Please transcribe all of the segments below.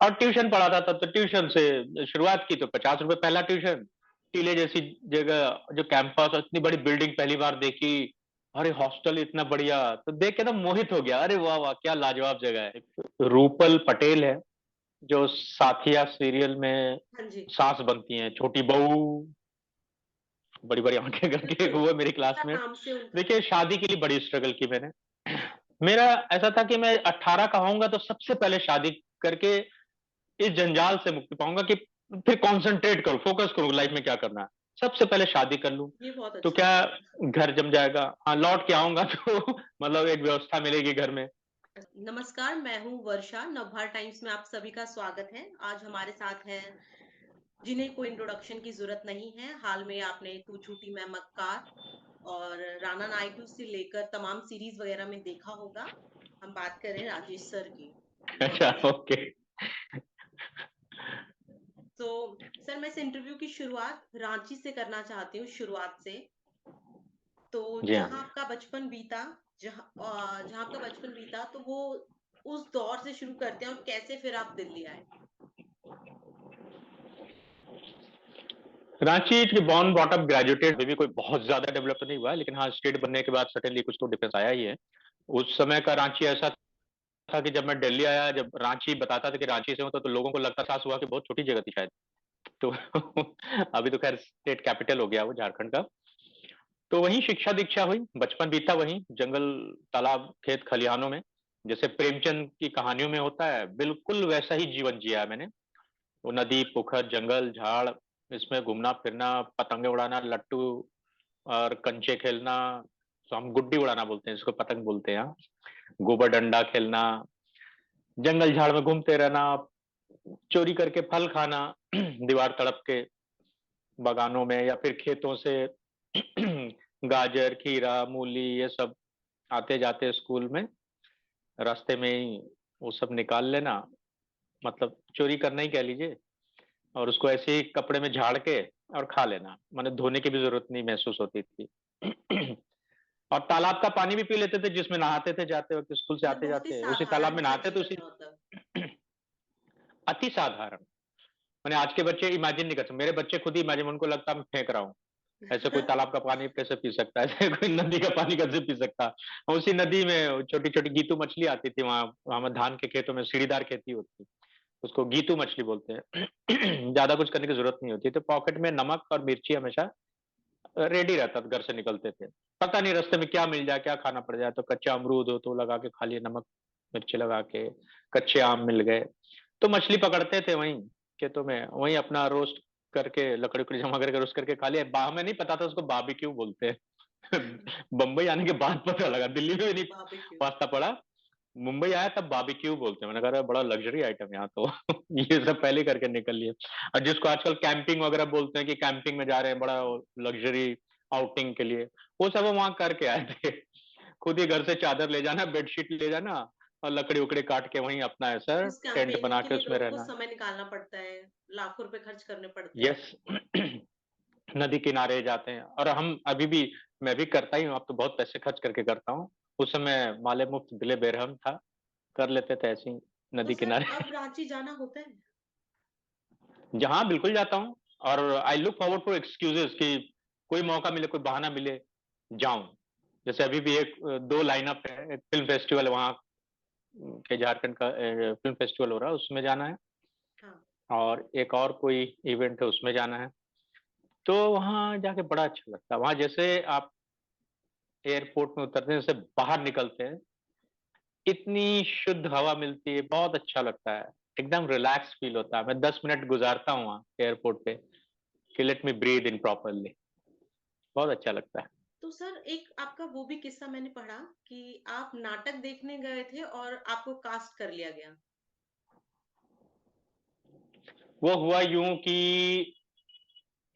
और ट्यूशन पढ़ाता था, तो ट्यूशन से शुरुआत की तो 50 रुपए पहला ट्यूशन। टीले जैसी जगह, जो कैंपस, इतनी बड़ी बिल्डिंग पहली बार देखी। अरे हॉस्टल इतना बढ़िया, तो देख के ना मोहित हो गया, अरे वाह वाह क्या लाजवाब जगह है। रूपल पटेल है, जो साथिया सीरियल में हाँ जी। सास बनती हैं, छोटी बहू, बड़ी बड़ी आंखें करके, बिल्कुल, वो है मेरी क्लास क्या में। नाम से उनका? देखिए शादी के लिए बड़ी स्ट्रगल की मैंने। मेरा ऐसा था कि मैं 18 का होऊंगा तो सबसे पहले शादी करके इस जंजाल से मुक्ति पाऊंगा, कि फिर कंसंट्रेट करूं, फोकस करूं लाइफ में क्या करना है। सबसे पहले शादी कर लूं, ये बहुत तो अच्छा क्या है। घर जम जाएगा। हाँ, लौट के आऊंगा तो मतलब एक व्यवस्था मिलेगी घर में। नमस्कार, मैं हूँ वर्षा, नवभारत टाइम्स में आप सभी का स्वागत है। आज हमारे साथ हैं जिन्हें कोई इंट्रोडक्शन की ज़रूरत नहीं है। हाल में आपने तू झूठी मैं मक्कार और राना नायडू से लेकर तमाम सीरीज़ वगैरह में देखा होगा। हम बात कर रहे हैं राजेश सर की। अच्छा, ओके। तो सर, मैं इस इंटरव्यू की शुरुआत रांची से करना चाहती हूँ, शुरुआत से। तो जी हाँ। जहाँ आपका बचपन बीता, तो वो उस दौर से शुरू करते हैं और कैसे फिर आप दिल्ली आए? रांची की बॉर्न बॉटअप ग्रेजुएटेड, अभी भी कोई बहुत ज्यादा डेवलप तो नहीं हुआ है, लेकिन हाँ स्टेट बनने के बाद सडनली कुछ तो डिफरेंस आया ही है। उस समय का रांची ऐसा था कि जब मैं दिल्ली आया, जब रांची बताता था कि रांची से हूं, तो लोगों को लगता था, हुआ कि बहुत छोटी जगह थी शायद। तो अभी तो खैर स्टेट कैपिटल हो गया वो झारखंड का। तो वहीं शिक्षा दीक्षा हुई, बचपन बीता वहीं जंगल, तालाब, खेत खलिहानों में। जैसे प्रेमचंद की कहानियों में होता है, बिल्कुल वैसा ही जीवन जिया है मैंने। वो नदी, पोखर, जंगल, झाड़, इसमें घूमना फिरना, पतंगे उड़ाना, लट्टू और कंचे खेलना। तो हम गुड्डी उड़ाना बोलते हैं, इसको पतंग बोलते हैं यहाँ। गोबर डंडा खेलना, जंगल झाड़ में घूमते रहना, चोरी करके फल खाना, दीवार तड़प के बगानों में या फिर खेतों से गाजर, खीरा, मूली, ये सब आते जाते स्कूल में रास्ते में ही वो सब निकाल लेना। मतलब चोरी करना ही कह लीजिए। और उसको ऐसे ही कपड़े में झाड़ के और खा लेना, मैंने धोने की भी जरूरत नहीं महसूस होती थी। और तालाब का पानी भी पी लेते थे, जिसमें नहाते थे जाते वक्त, स्कूल से मतलब आते बहुत ही जाते उसी तालाब साधारण में सा नहाते थे, जीवन उसी। था मतलब। अति साधारण। मैंने आज के बच्चे इमेजिन नहीं कर सकते, मेरे बच्चे खुद ही इमेजिन, उनको लगता है मैं फेंक रहा हूँ। ऐसे कोई तालाब का पानी कैसे पी सकता है, ऐसे कोई नदी का पानी कैसे पी सकता है। उसी नदी में छोटी छोटी गीतू मछली आती थी, वहां वहां धान के खेतों में सीढ़ीदार खेती होती, उसको गीतू मछली बोलते हैं। ज्यादा कुछ करने की जरूरत नहीं होती, तो पॉकेट में नमक और मिर्ची हमेशा रेडी रहता था, घर से निकलते थे। पता नहीं रास्ते में क्या मिल जाए, क्या खाना पड़ जाए, तो कच्चा अमरूद हो तो लगा के खा लिए, नमक मिर्ची लगा के। कच्चे आम मिल गए तो मछली पकड़ते थे वहीं खेतों में, वहीं अपना रोस्ट करके, लकड़ी उकड़ी जमा करके रोस्ट करके खा लिया। हमें नहीं पता था उसको बारबेक्यू बोलते हैं। बम्बई आने के बाद पता लगा, दिल्ली में भी नहीं बारबेक्यू। वास्ता पड़ा। मुंबई आया तब बारबेक्यू बोलते हैं, मैंने कहा बड़ा लग्जरी आइटम यहाँ तो। ये सब पहले करके निकल लिए। और जिसको आजकल कैंपिंग वगैरह बोलते हैं, कि कैंपिंग में जा रहे हैं बड़ा लग्जरी आउटिंग के लिए, वो सब वो वहां करके आए थे। खुद ही घर से चादर ले जाना, बेडशीट ले जाना, और लकड़ी उकड़ी काट के वहीं अपना ऐसा उस टेंट कैंपेनिंग बना के के लिए उसमें लोगों को रहना। समय निकालना पड़ता है, लाखों रुपए खर्च करने पड़ते हैं। यस। नदी किनारे जाते हैं, और हम अभी भी, मैं भी करता ही हूँ, अब तो बहुत पैसे खर्च करके करता हूँ। उस समय माले मुफ्त दिले बेरहम था, कर लेते थे ऐसे ही तो नदी सर, किनारे। अब रांची जाना होता है? जहां बिल्कुल जाता हूँ। और I look forward to excuses, कि कोई मौका मिले, कोई बहाना मिले, जाऊं। जैसे अभी भी एक दो लाइनअप है, एक फिल्म फेस्टिवल वहाँ के झारखंड का फिल्म फेस्टिवल हो रहा है, उसमें जाना है। हाँ। और एक और कोई इवेंट है, उसमें जाना है। तो वहां जाके बड़ा अच्छा लगता है। वहां जैसे आप एयरपोर्ट में उतरते हैं, जैसे बाहर निकलते हैं, इतनी शुद्ध हवा मिलती है, बहुत अच्छा लगता है। एकदम रिलैक्स फील होता है। मैं 10 मिनट गुजारता हूँ वहाँ एयरपोर्ट पे, कि let me breathe in properly. बहुत अच्छा लगता है। तो सर, एक आपका वो भी किस्सा मैंने पढ़ा कि आप नाटक देखने गए थे और आपको कास्ट कर लिया गया। वो हुआ यूं कि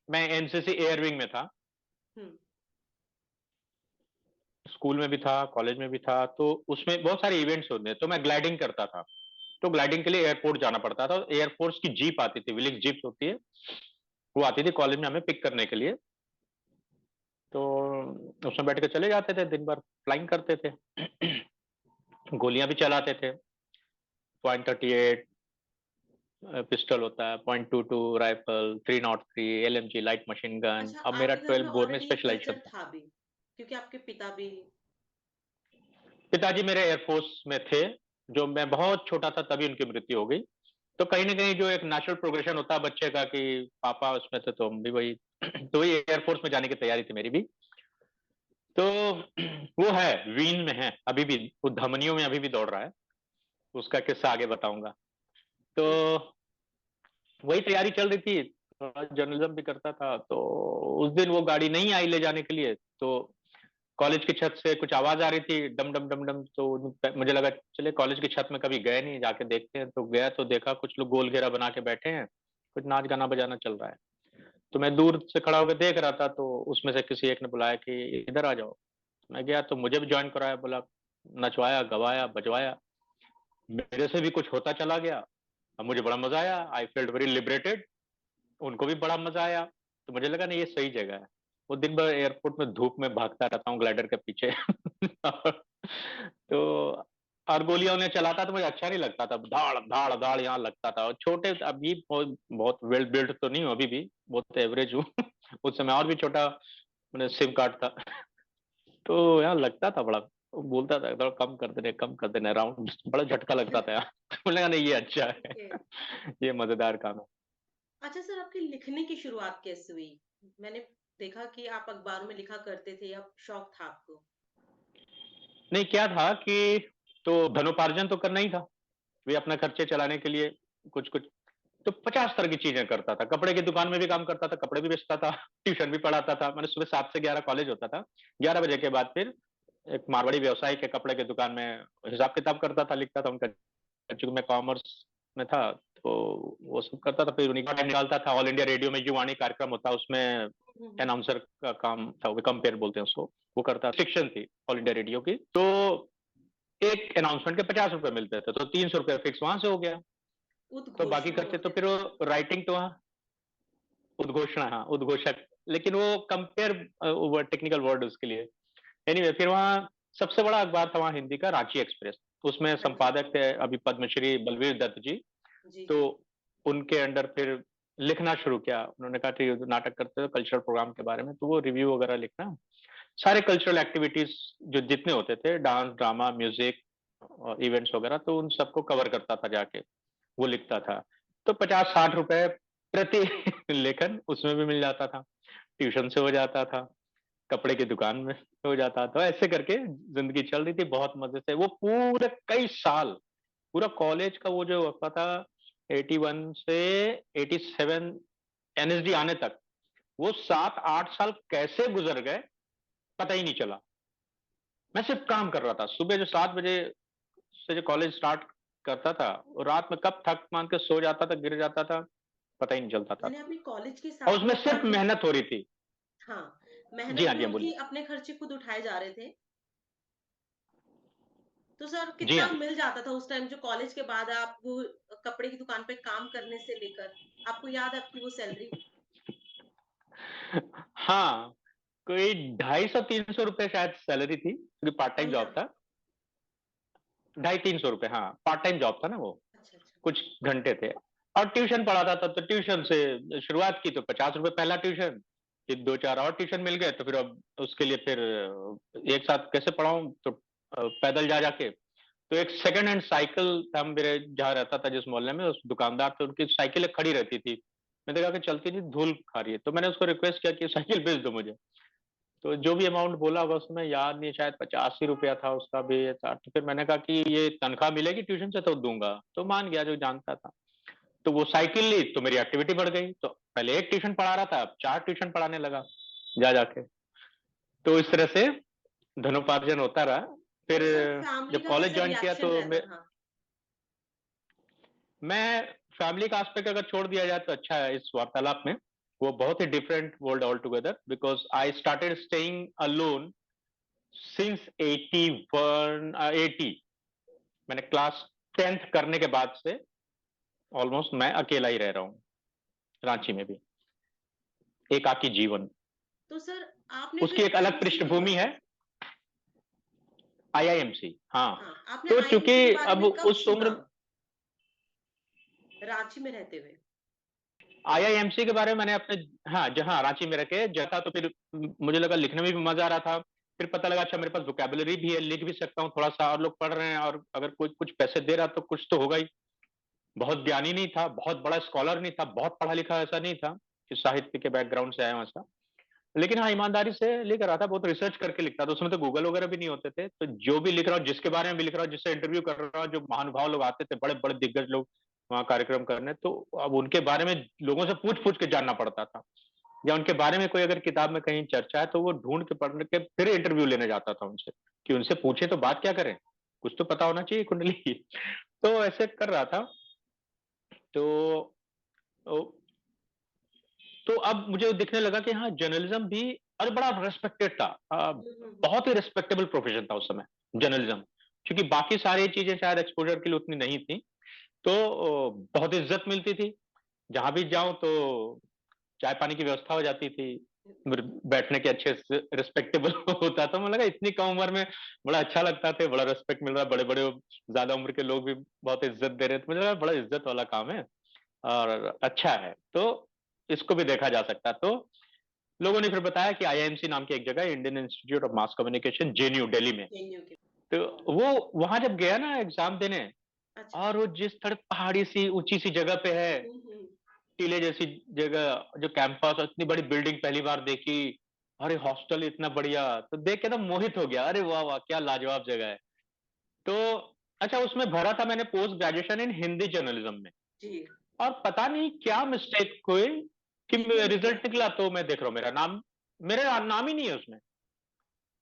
मैं एनसीसी एयर विंग में था। हम्म। स्कूल में भी था, कॉलेज में भी था, तो उसमें बहुत सारे इवेंट्स होते हैं, तो मैं ग्लाइडिंग करता था। तो ग्लाइडिंग के लिए एयरपोर्ट जाना पड़ता था, एयरफोर्स की जीप आती थी, विलिंग जीप होती है, वो आती थी कॉलेज में हमें पिक करने के लिए। तो उसमें बैठ के चले जाते थे, दिन भर फ्लाइंग करते थे। गोलियां भी चलाते थे, .38, पिस्टल होता है, .22 rifle, 303, LMG light machine gun. अच्छा, अब मेरा आपके घर में 12th बोर्ड में ऑलरेडी ये स्पेशलाइजेशन कल्चर था। था भी, क्योंकि आपके पिता भी। पिताजी मेरे एयरफोर्स में थे, जो मैं बहुत छोटा था तभी उनकी मृत्यु हो गई। तो कहीं न कहीं जो एक नेचुरल प्रोग्रेशन होता है बच्चे का कि पापा उसमें थे तो हम भी वही तो वही एयरफोर्स में जाने की तैयारी थी मेरी भी। तो वो है, वीन में है अभी भी, वो धमनियों में अभी भी दौड़ रहा है। उसका किस्सा आगे बताऊँगा। तो जी, वही तैयारी चल रही थी, थोड़ा जर्नलिज्म भी करता था, तो उस दिन वो गाड़ी नहीं आई ले जाने के लिए, तो कॉलेज की छत से कुछ आवाज़ आ रही थी, डम, डम, डम, डम, तो मुझे लगा चलिए कॉलेज की छत में कभी गए नहीं, जाके देखते हैं। तो गया तो देखा कुछ लोग गोल घेरा बना के बैठे हैं, कुछ नाच गाना बजाना चल रहा है। तो मैं दूर से खड़ा होकर देख रहा था, तो उसमें से किसी एक ने बुलाया कि इधर आ जाओ। मैं गया तो मुझे भी जॉइन कराया, बोला नचवाया, गवाया, बजवाया। मेरे से भी कुछ होता चला गया। अब मुझे बड़ा मज़ा आया, आई फेल्ट वेरी लिबरेटेड। उनको भी बड़ा मज़ा आया, तो मुझे लगा नहीं ये सही जगह है। वो दिन भर एयरपोर्ट में धूप में भागता रहता हूँ ग्लाइडर के पीछे। तो और गोलियां उन्हें चलाता तो मुझे अच्छा नहीं लगता था, धाड़ धाड़ धाड़ यहाँ लगता था। और छोटे अभी बहुत बहुत वेल बिल्ड तो नहीं हूँ अभी भी, बहुत एवरेज हूँ। उस समय और भी छोटा, मैंने सिम कार्ड था। तो यहाँ लगता था बड़ा। वो बोलता था थोड़ा कम कर देने राउंड, बड़ा झटका लगता था यार। मुझे लगा नहीं ये अच्छा है। ओके। ये मजेदार काम है। अच्छा सर, आपकी लिखने की शुरुआत कैसे हुई? मैंने देखा कि आप अखबारों में लिखा करते थे, या शौक था आपको? नहीं, क्या था कि तो धनोपार्जन तो करना ही था, वे अपना खर्चे चलाने के लिए कुछ कुछ। तो 50 तरह की चीजें करता था, कपड़े की दुकान में भी काम करता था, कपड़े भी बेचता था, ट्यूशन भी पढ़ाता था। मैंने सुबह 7 से 11 कॉलेज होता था, 11 बजे के बाद फिर एक मारवाड़ी व्यवसायी के कपड़े की दुकान में हिसाब किताब करता था, लिखता था उनका। चूंकि मैं कॉमर्स में था, तो वो सब करता था। फिर उन्हीं का टाइम निकालता था, ऑल इंडिया रेडियो में युवाणी कार्यक्रम होता है, उसमें हुँ, हुँ। अनाउंसर का काम था, वो कंपेयर बोलते हैं उसको। वो करता, फिक्शन थी ऑल इंडिया रेडियो की। तो एक अनाउंसमेंट के 50 रुपए मिलते थे, तो 300 रुपए फिक्स वहां से हो गया। तो बाकी उद्घोषणा खर्चे तो बोलते फिर थे वो उसको। राइटिंग तो वहाँ, उद्घोषणा, हाँ उद्घोषक, लेकिन वो कंपेयर वर्ड, टेक्निकल वर्ड उसके लिए। एनीवे फिर वहाँ सबसे बड़ा अखबार था वहाँ हिंदी का, रांची एक्सप्रेस। उसमें हाँ जी। संपादक थे अभी पद्मश्री बलवीर दत्त जी। जी, तो जी। उनके अंडर फिर लिखना शुरू किया। उन्होंने कहा कि नाटक करते हो कल्चरल प्रोग्राम के बारे में, तो वो रिव्यू वगैरह लिखना, सारे कल्चरल एक्टिविटीज जो जितने होते थे, डांस, ड्रामा, म्यूजिक, इवेंट्स वगैरह, तो उन सबको कवर करता था जाके, वो लिखता था। तो 50-60 रुपए प्रति लेखन उसमें भी मिल जाता था, ट्यूशन से हो जाता था, कपड़े की दुकान में हो जाता था। ऐसे करके जिंदगी चल रही थी बहुत मजे से। वो पूरे कई साल, पूरा कॉलेज का वो जो वक्त था, 81 से 87 एनएसडी आने तक, वो 7-8 साल कैसे गुजर गए पता ही नहीं चला। मैं सिर्फ काम कर रहा था। सुबह जो 7 बजे से जो कॉलेज स्टार्ट करता था, और रात में कब थक मान के सो जाता था, गिर जाता था, पता ही नहीं चलता था। यानी अपनी कॉलेज के और साथ उसमें में सिर्फ पढ़। मेहनत हो रही थी। हाँ, जी मेहनत हाँ, भी जी हाँ, होगी, बोलिए। अपने खर्चे खुद उठाए जा रहे थे। तो सर जी कितना हाँ। मिल जाता था उस टाइम, जो कॉलेज के बाद आप वो कपड़े की दुकान पे काम करने से लेकर, आपको याद है आपकी वो सैलरी? हाँ, कोई 250-300 रुपए शायद सैलरी थी, क्योंकि पार्ट टाइम महीना? जॉब था। 250-300 रुपए, हाँ, पार्ट टाइम जॉब था ना वो, अच्छा, अच्छा। कुछ घंटे थे। और ट्यूशन पढ़ाता था, तो ट्यूशन से शुरुआत की, तो 50 रुपए पहला ट्यूशन, फिर 2-4 और ट्यूशन मिल गए, तो फिर अब उसके लिए फिर एक साथ कैसे पढ़ाऊं, तो पैदल जा जाके। तो एक सेकंड हैंड साइकिल था मेरे, जहाँ रहता था जिस मोहल्ले में, उस दुकानदार थे, उनकी साइकिल खड़ी रहती थी। मैंने देखा कि चलती नहीं, धूल खा रही है, तो मैंने उसको रिक्वेस्ट किया कि साइकिल बेच दो मुझे। तो जो भी अमाउंट बोला होगा उसमें याद नहीं, शायद 85 रुपया था उसका भी या 60। तो फिर मैंने कहा कि ये तनख्वाह मिलेगी ट्यूशन से तो दूंगा, तो मान गया जो जानता था। तो वो साइकिल ली तो मेरी एक्टिविटी बढ़ गई, तो पहले एक ट्यूशन पढ़ा रहा था, अब 4 ट्यूशन पढ़ाने लगा जा जाके। तो इस तरह से धनोपार्जन होता रहा। फिर तो सर फैमिली जब का कॉलेज कैसा ज्वाइन किया रिएक्शन तो रहता था? मैं फैमिली का एस्पेक्ट अगर छोड़ दिया जाए तो अच्छा है इस वार्तालाप में। वो बहुत ही different world all together, because I started staying alone since 80। मैंने क्लास 10th करने के बाद से ऑलमोस्ट मैं अकेला ही रह रहा हूँ रांची में भी, एकाकी जीवन। तो सर आपने उसकी फिर एक अलग आईएमसी क्यों पृष्ठभूमि करा? है, आईआईएमसी, हाँ। हाँ, आपने तो चूंकि आईएमसी के बारे अब में कब उस सुना? उम्र, रांची में रहते हुए। आईआईएमसी के बारे में मैंने अपने, हाँ जहाँ रांची में रह के जता, तो फिर मुझे लगा लिखने में भी मजा आ रहा था। फिर पता लगा अच्छा मेरे पास वोकेबुलरी भी है, लिख भी सकता हूँ थोड़ा सा, और लोग पढ़ रहे हैं, और अगर कोई कुछ पैसे दे रहा तो कुछ तो होगा ही। बहुत ज्ञानी नहीं था, बहुत बड़ा स्कॉलर नहीं था, बहुत पढ़ा लिखा ऐसा नहीं था कि साहित्य के बैकग्राउंड से आया हूं ऐसा। लेकिन हाँ, ईमानदारी से लिख रहा था, बहुत रिसर्च करके लिखता था। उसमें तो गूगल वगैरह भी नहीं होते थे, तो जो भी लिख रहा हूँ, जिसके बारे में भी लिख रहा हूँ, जिससे इंटरव्यू कर रहा हूँ, जो महानुभाव लोग आते थे, बड़े बड़े दिग्गज लोग वहाँ कार्यक्रम करने, तो अब उनके बारे में लोगों से पूछ पूछ के जानना पड़ता था। या उनके बारे में कोई अगर किताब में कहीं चर्चा है, तो वो ढूंढ के पढ़ने के फिर इंटरव्यू लेने जाता था उनसे, कि उनसे पूछे तो बात क्या करें, कुछ तो पता होना चाहिए कुंडली। तो ऐसे कर रहा था। तो तो अब मुझे दिखने लगा कि हाँ, जर्नलिज्म भी, और बड़ा रिस्पेक्टेड था। हम्म। बहुत ही रिस्पेक्टेबल प्रोफेशन था उस समय जर्नलिज्म, क्योंकि बाकी सारी चीजें शायद एक्सपोजर के लिए उतनी नहीं थी। तो बहुत इज्जत मिलती थी। जहां भी जाऊं तो चाय पानी की व्यवस्था हो जाती थी, बैठने के अच्छे से रिस्पेक्टेबल होता था। मुझे लगा इतनी कम उम्र में बड़ा अच्छा लगता था, बड़ा रिस्पेक्ट मिल रहा है, बड़े बड़े ज्यादा उम्र के लोग भी बहुत इज्जत दे रहे थे। मुझे लगा बड़ा इज्जत वाला काम है और अच्छा है, तो इसको भी देखा जा सकता। तो लोगों ने फिर बताया कि आईआईएमसी नाम की एक जगह है, Indian institute of mass communication, JNU, Delhi में। जेएनयू के। तो वो वहां जब गया ना एग्जाम देने, अच्छा। और वो जिस तरह पहाड़ी सी ऊंची सी जगह पे है, हम्म। टीले जैसी जगह, जो कैंपस, इतनी बड़ी बिल्डिंग पहली बार देखी। अरे हॉस्टल इतना बढ़िया, तो देख के तो मोहित हो गया, अरे वाह वाह क्या लाजवाब जगह है। तो अच्छा, उसमें भरा था मैंने post graduation in Hindi journalism में। जी। और पता नहीं क्या मिस्टेक हुई कि हिंदी में किया। रिजल्ट निकला तो मैं देख रहा हूँ मेरा नाम ही नहीं है उसमें।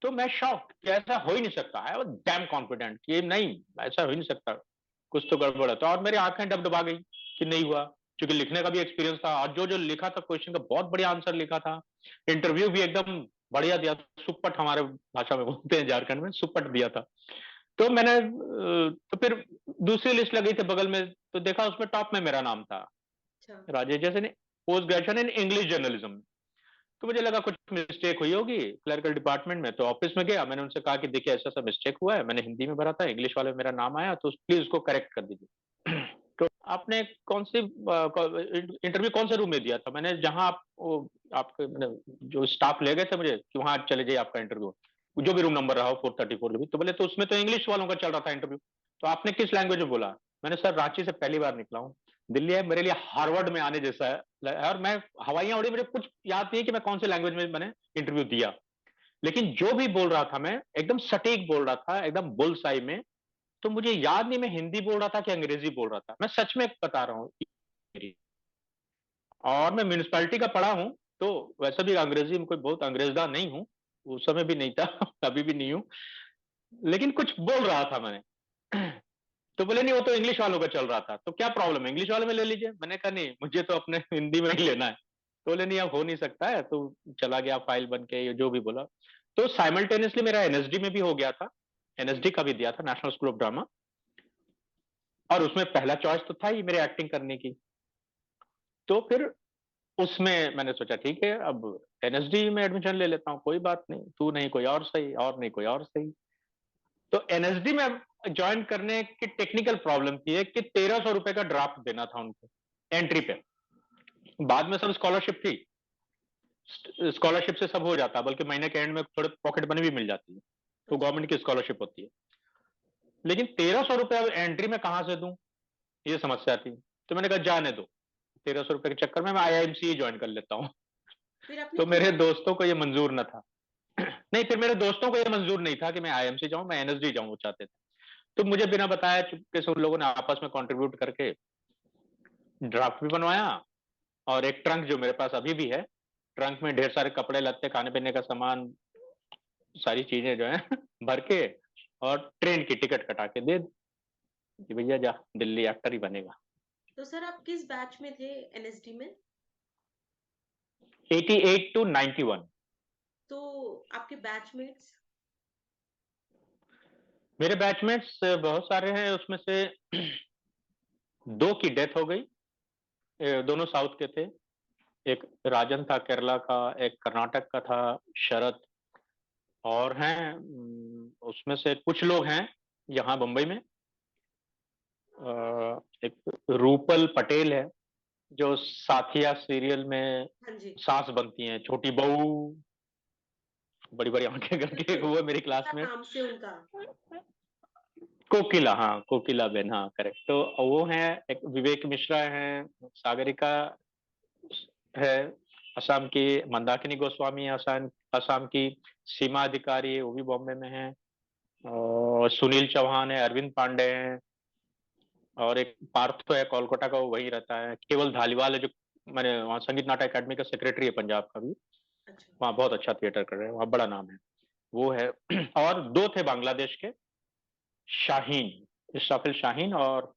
तो मैं शॉक्ड कि ऐसा हो ही नहीं सकता है, डैम कॉन्फिडेंट कि नहीं, ऐसा हो ही नहीं सकता, कुछ तो गड़बड़ है। तो और मेरी आंखें डबडबा गई कि नहीं हुआ, क्योंकि लिखने का भी एक्सपीरियंस था, और जो जो लिखा था क्वेश्चन का बहुत बढ़िया आंसर लिखा था। इंटरव्यू भी एकदम बढ़िया दिया, सुपट हमारे भाषा में बोलते हैं झारखंड में, सुपट दिया था। तो मैंने तो फिर दूसरी लिस्ट लगी थी बगल में, तो देखा उसमें टॉप में मेरा नाम था, अच्छा। राजेश जैसे ने, post graduation in English journalism. तो मुझे लगा कुछ मिस्टेक हुई होगी क्लरिकल डिपार्टमेंट में, तो ऑफिस में गया, मैंने उनसे कहा कि देखिए ऐसा ऐसा मिस्टेक हुआ है, मैंने हिंदी में भरा था, इंग्लिश वाले में मेरा नाम आया, तो प्लीज उसको करेक्ट कर दीजिए। तो आपने कौन सी इंटरव्यू कौन से रूम में दिया था? मैंने जहां आप आपके मैंने जो स्टाफ ले गए थे मुझे कि वहां चले जाइए आपका इंटरव्यू, जो भी रूम नंबर रहा हो 434 भी, तो बोले तो उसमें तो इंग्लिश वालों का चल रहा था इंटरव्यू, तो आपने किस लैंग्वेज में बोला? मैंने सर रांची से पहली बार निकला हूँ, दिल्ली है मेरे लिए हार्वर्ड में आने जैसा है, और मैं हवाइयां उड़ी, मुझे कुछ याद नहीं है कि मैं कौन से लैंग्वेज में मैंने इंटरव्यू दिया। लेकिन जो भी बोल रहा था मैं एकदम सटीक बोल रहा था, एकदम बुल्स आई में। तो मुझे याद नहीं मैं हिंदी बोल रहा था कि अंग्रेजी बोल रहा था, मैं सच में बता रहा हूँ। और मैं म्यूनिसपैलिटी का पढ़ा हूँ, तो वैसे भी अंग्रेजी में कोई बहुत अंग्रेजदा नहीं हूँ, उस समय भी नहीं था, अभी भी नहीं हूँ, लेकिन कुछ बोल रहा था मैंने। तो बोले नहीं वो तो इंग्लिश वालों का चल रहा था, तो क्या प्रॉब्लम है, इंग्लिश वाले में ले लीजिए। मैंने कहा नहीं, मुझे तो अपने हिंदी में ही लेना है। तो बोले नहीं अब हो नहीं सकता है, तो चला गया फाइल बन के, ये जो भी बोला। तो साइमल्टेनियसली मेरा एनएसडी में भी हो गया था, एनएसडी का भी दिया था, नेशनल स्कूल ऑफ ड्रामा, और उसमें पहला चॉइस तो था ही मेरे एक्टिंग करने की। तो फिर उसमें मैंने सोचा ठीक है, अब एनएसडी में एडमिशन ले लेता हूँ, कोई बात नहीं, तू नहीं कोई और सही, और नहीं कोई और सही। तो एनएसडी में ज्वाइन करने की टेक्निकल प्रॉब्लम थी है कि 1300 रुपए का ड्राफ्ट देना था उनको एंट्री पे। बाद में सब स्कॉलरशिप थी, स्कॉलरशिप से सब हो जाता, बल्कि महीने के एंड में थोड़े पॉकेट मनी भी मिल जाती है, तो अच्छा। गवर्नमेंट की स्कॉलरशिप होती है। लेकिन 1300 रुपए अब एंट्री में कहां से दूं, ये समस्या थी। तो मैंने कहा जाने दो, 1300 रुपए के चक्कर में मैं आईआईएमसी ज्वाइन कर लेता हूँ। फिर आपने तो किया? मेरे दोस्तों को ये मंजूर न था। नहीं, फिर मेरे दोस्तों को ये मंजूर नहीं था कि मैं आईएमसी जाऊं, मैं एनएसडी जाऊं, वो चाहते थे। तो मुझे बिना बताया चुपके से उन लोगों ने आपस में कंट्रीब्यूट करके ड्राफ्ट भी बनवाया, और एक ट्रंक जो मेरे पास अभी भी है, ट्रंक में ढेर सारे कपड़े लत्ते, खाने पीने का सामान, सारी चीजें जो है भर के, और ट्रेन की टिकट कटा के दे दी कि भैया जा, दिल्ली एक्टर ही बनेगा। तो सर आप किस बैच में थे एनएसडी में? 88 टू 91। तो आपके बैचमेट्स? मेरे बैचमेट्स बहुत सारे हैं, उसमें से दो की डेथ हो गई, दोनों साउथ के थे। एक राजन था केरला का, एक कर्नाटक का था शरद, और हैं उसमें से कुछ लोग हैं यहाँ बम्बई में, एक रूपल पटेल है जो साथिया सीरियल में हाँ जी। सास बनती हैं, छोटी बहू, बड़ी बड़ी आंखें करके, वो है मेरी क्या क्लासमेट। नाम से उनका? कोकिला, हाँ कोकिला बेन, हाँ करेक्ट। तो वो हैं, एक विवेक मिश्रा हैं, सागरिका है असम की, मंदाकिनी गोस्वामी है असम असम की, सीमा अधिकारी है वो भी बॉम्बे में है, और सुनील चौहान है, अरविंद पांडे हैं, और एक पार्थो है कोलकाता का, वो वहीं रहता है। केवल धालीवाल है जो मैंने वहाँ संगीत नाटक अकेडमी का सेक्रेटरी है पंजाब का भी, अच्छा। वहाँ बहुत अच्छा थिएटर कर रहे हैं, वहाँ बड़ा नाम है, वो है। और दो थे बांग्लादेश के, शाहीन, इशराफिल शाहीन और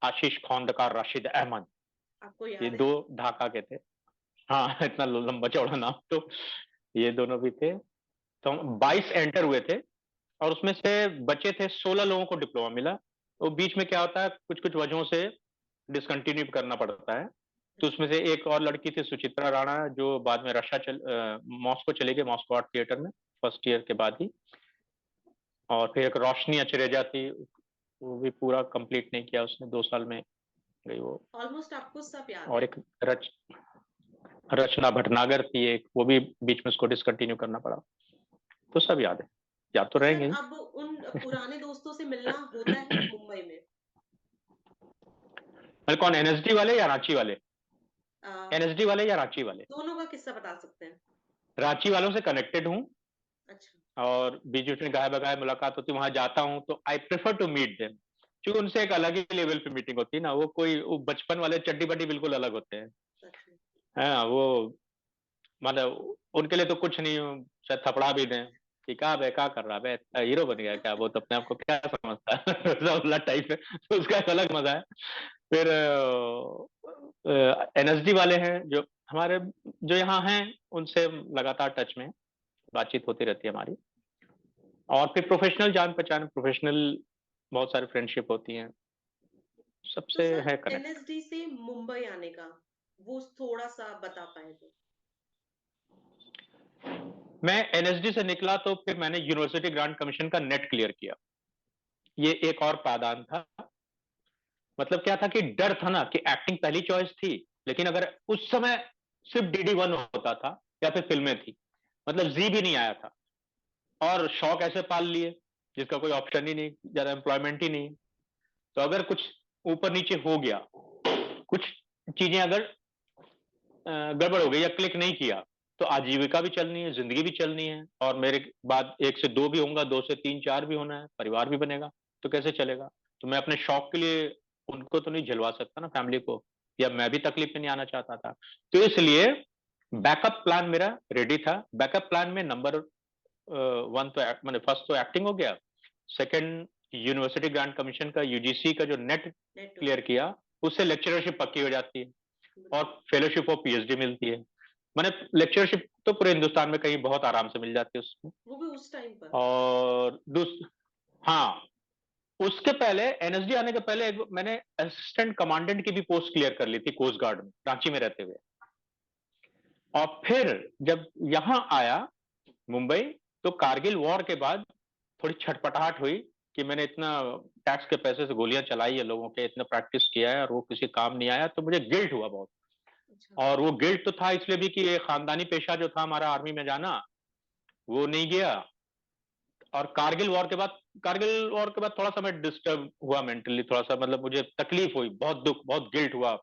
आशीष खौंडकार राशिद अहमद, आपको ये याद है? दो ढाका के थे। हाँ इतना लंबा चौड़ा नाम, तो ये दोनों भी थे। तो हम 22 एंटर हुए थे, और उसमें से बचे थे 16 लोगों को डिप्लोमा मिला। तो बीच में क्या होता है, कुछ कुछ वजहों से डिसकंटिन्यू करना पड़ता है। तो अच्छा। उसमें से एक और लड़की थी सुचित्रा राणा, जो बाद में मॉस्को चले गए, मॉस्को आर्ट थिएटर में फर्स्ट ईयर के बाद ही। और फिर एक रोशनी अचरेजा थी, वो भी पूरा कंप्लीट नहीं किया उसने, 2 साल में गई वो। ऑलमोस्ट आपको सब याद और है। एक रचना भटनागर थी एक, वो भी बीच में उसको डिसकंटिन्यू करना पड़ा। तो सब याद है, याद तो तो सर रहेंगे ही। अब उन पुराने दोस्तों से मिलना होता है मुंबई में? अरे कौन, एनएसडी वाले या रांची वाले? अ, एनएसडी वाले या रांची वाले? दोनों का किस्सा बता सकते हैं? रांची वालों से कनेक्टेड हूँ, अच्छा। और बीच बीच में गाय बगाए मुलाकात होती है, वहां जाता हूँ, तो I prefer to meet them, क्योंकि उनसे एक अलग ही लेवल पे मीटिंग होती है ना। वो बचपन वाले चड्डी बड्डी बिल्कुल अलग होते हैं। सच में। हाँ वो, मतलब उनके लिए तो कुछ नहीं, शायद थपड़ा भी दें कि क्या बे, क्या कर रहा बे, हीरो बन गया क्या, वो तो अपने आप को क्या समझता है, वैसा टाइप है, तो उसका एक अलग मजा है। फिर एनएसडी वाले हैं जो हमारे, जो यहाँ हैं, उनसे लगातार टच में, बातचीत होती रहती है हमारी। और फिर प्रोफेशनल जान पहचान, प्रोफेशनल बहुत सारी फ्रेंडशिप होती हैं, तो सबसे सर है कनेक्ट। एनएसडी से मुंबई आने का वो थोड़ा सा बता पाए तो? मैं एनएसडी से निकला तो फिर मैंने यूनिवर्सिटी ग्रांट कमीशन का नेट क्लियर किया, ये एक और पादान था। मतलब क्या था कि डर था ना, कि एक्टिंग पहली चॉइस थी, लेकिन अगर उस समय सिर्फ DD1 होता था या फिर फिल्में थी, मतलब जी भी नहीं आया था, और शौक ऐसे पाल लिए जिसका कोई ऑप्शन ही नहीं, ज्यादा एम्प्लॉयमेंट ही नहीं। तो अगर कुछ ऊपर नीचे हो गया, कुछ चीजें अगर गड़बड़ हो गई या क्लिक नहीं किया, तो आजीविका भी चलनी है, जिंदगी भी चलनी है, और मेरे बाद 1 से 2 भी होगा, 2 से 3 4 भी होना है, परिवार भी बनेगा, तो कैसे चलेगा? तो मैं अपने शौक के लिए उनको तो नहीं झलवा सकता ना, फैमिली को, या मैं भी तकलीफ में नहीं आना चाहता था। तो इसलिए बैकअप प्लान मेरा रेडी था। बैकअप प्लान में नंबर 1 तो मैंने फर्स्ट तो एक्टिंग हो गया, सेकंड यूनिवर्सिटी ग्रांट कमीशन का, यूजीसी का जो नेट नेट हो क्लियर गया। किया, उससे लेक्चरशिप पक्की हो जाती है, और बिल्कुल। फेलोशिप और पीएचडी मिलती है। मैंने लेक्चरशिप तो पूरे हिंदुस्तान में कहीं बहुत आराम से मिल जाती है उसमें। वो भी उस टाइम पर। और हाँ, उसके पहले, एनएसडी आने के पहले मैंने असिस्टेंट कमांडेंट की भी पोस्ट क्लियर कर ली थी कोस्ट गार्ड में, रांची में रहते हुए। और फिर जब यहाँ आया मुंबई, तो कारगिल वॉर के बाद थोड़ी छटपटाहट हुई कि मैंने इतना टैक्स के पैसे से गोलियां चलाई है लोगों के, इतना प्रैक्टिस किया है, और वो किसी काम नहीं आया, तो मुझे गिल्ट हुआ बहुत। अच्छा। और वो गिल्ट तो था इसलिए भी कि ये खानदानी पेशा जो था हमारा आर्मी में जाना, वो नहीं गया। और कारगिल वॉर के बाद थोड़ा सा मैं डिस्टर्ब हुआ मेंटली, थोड़ा सा, मतलब मुझे तकलीफ हुई, बहुत दुख, बहुत गिल्ट हुआ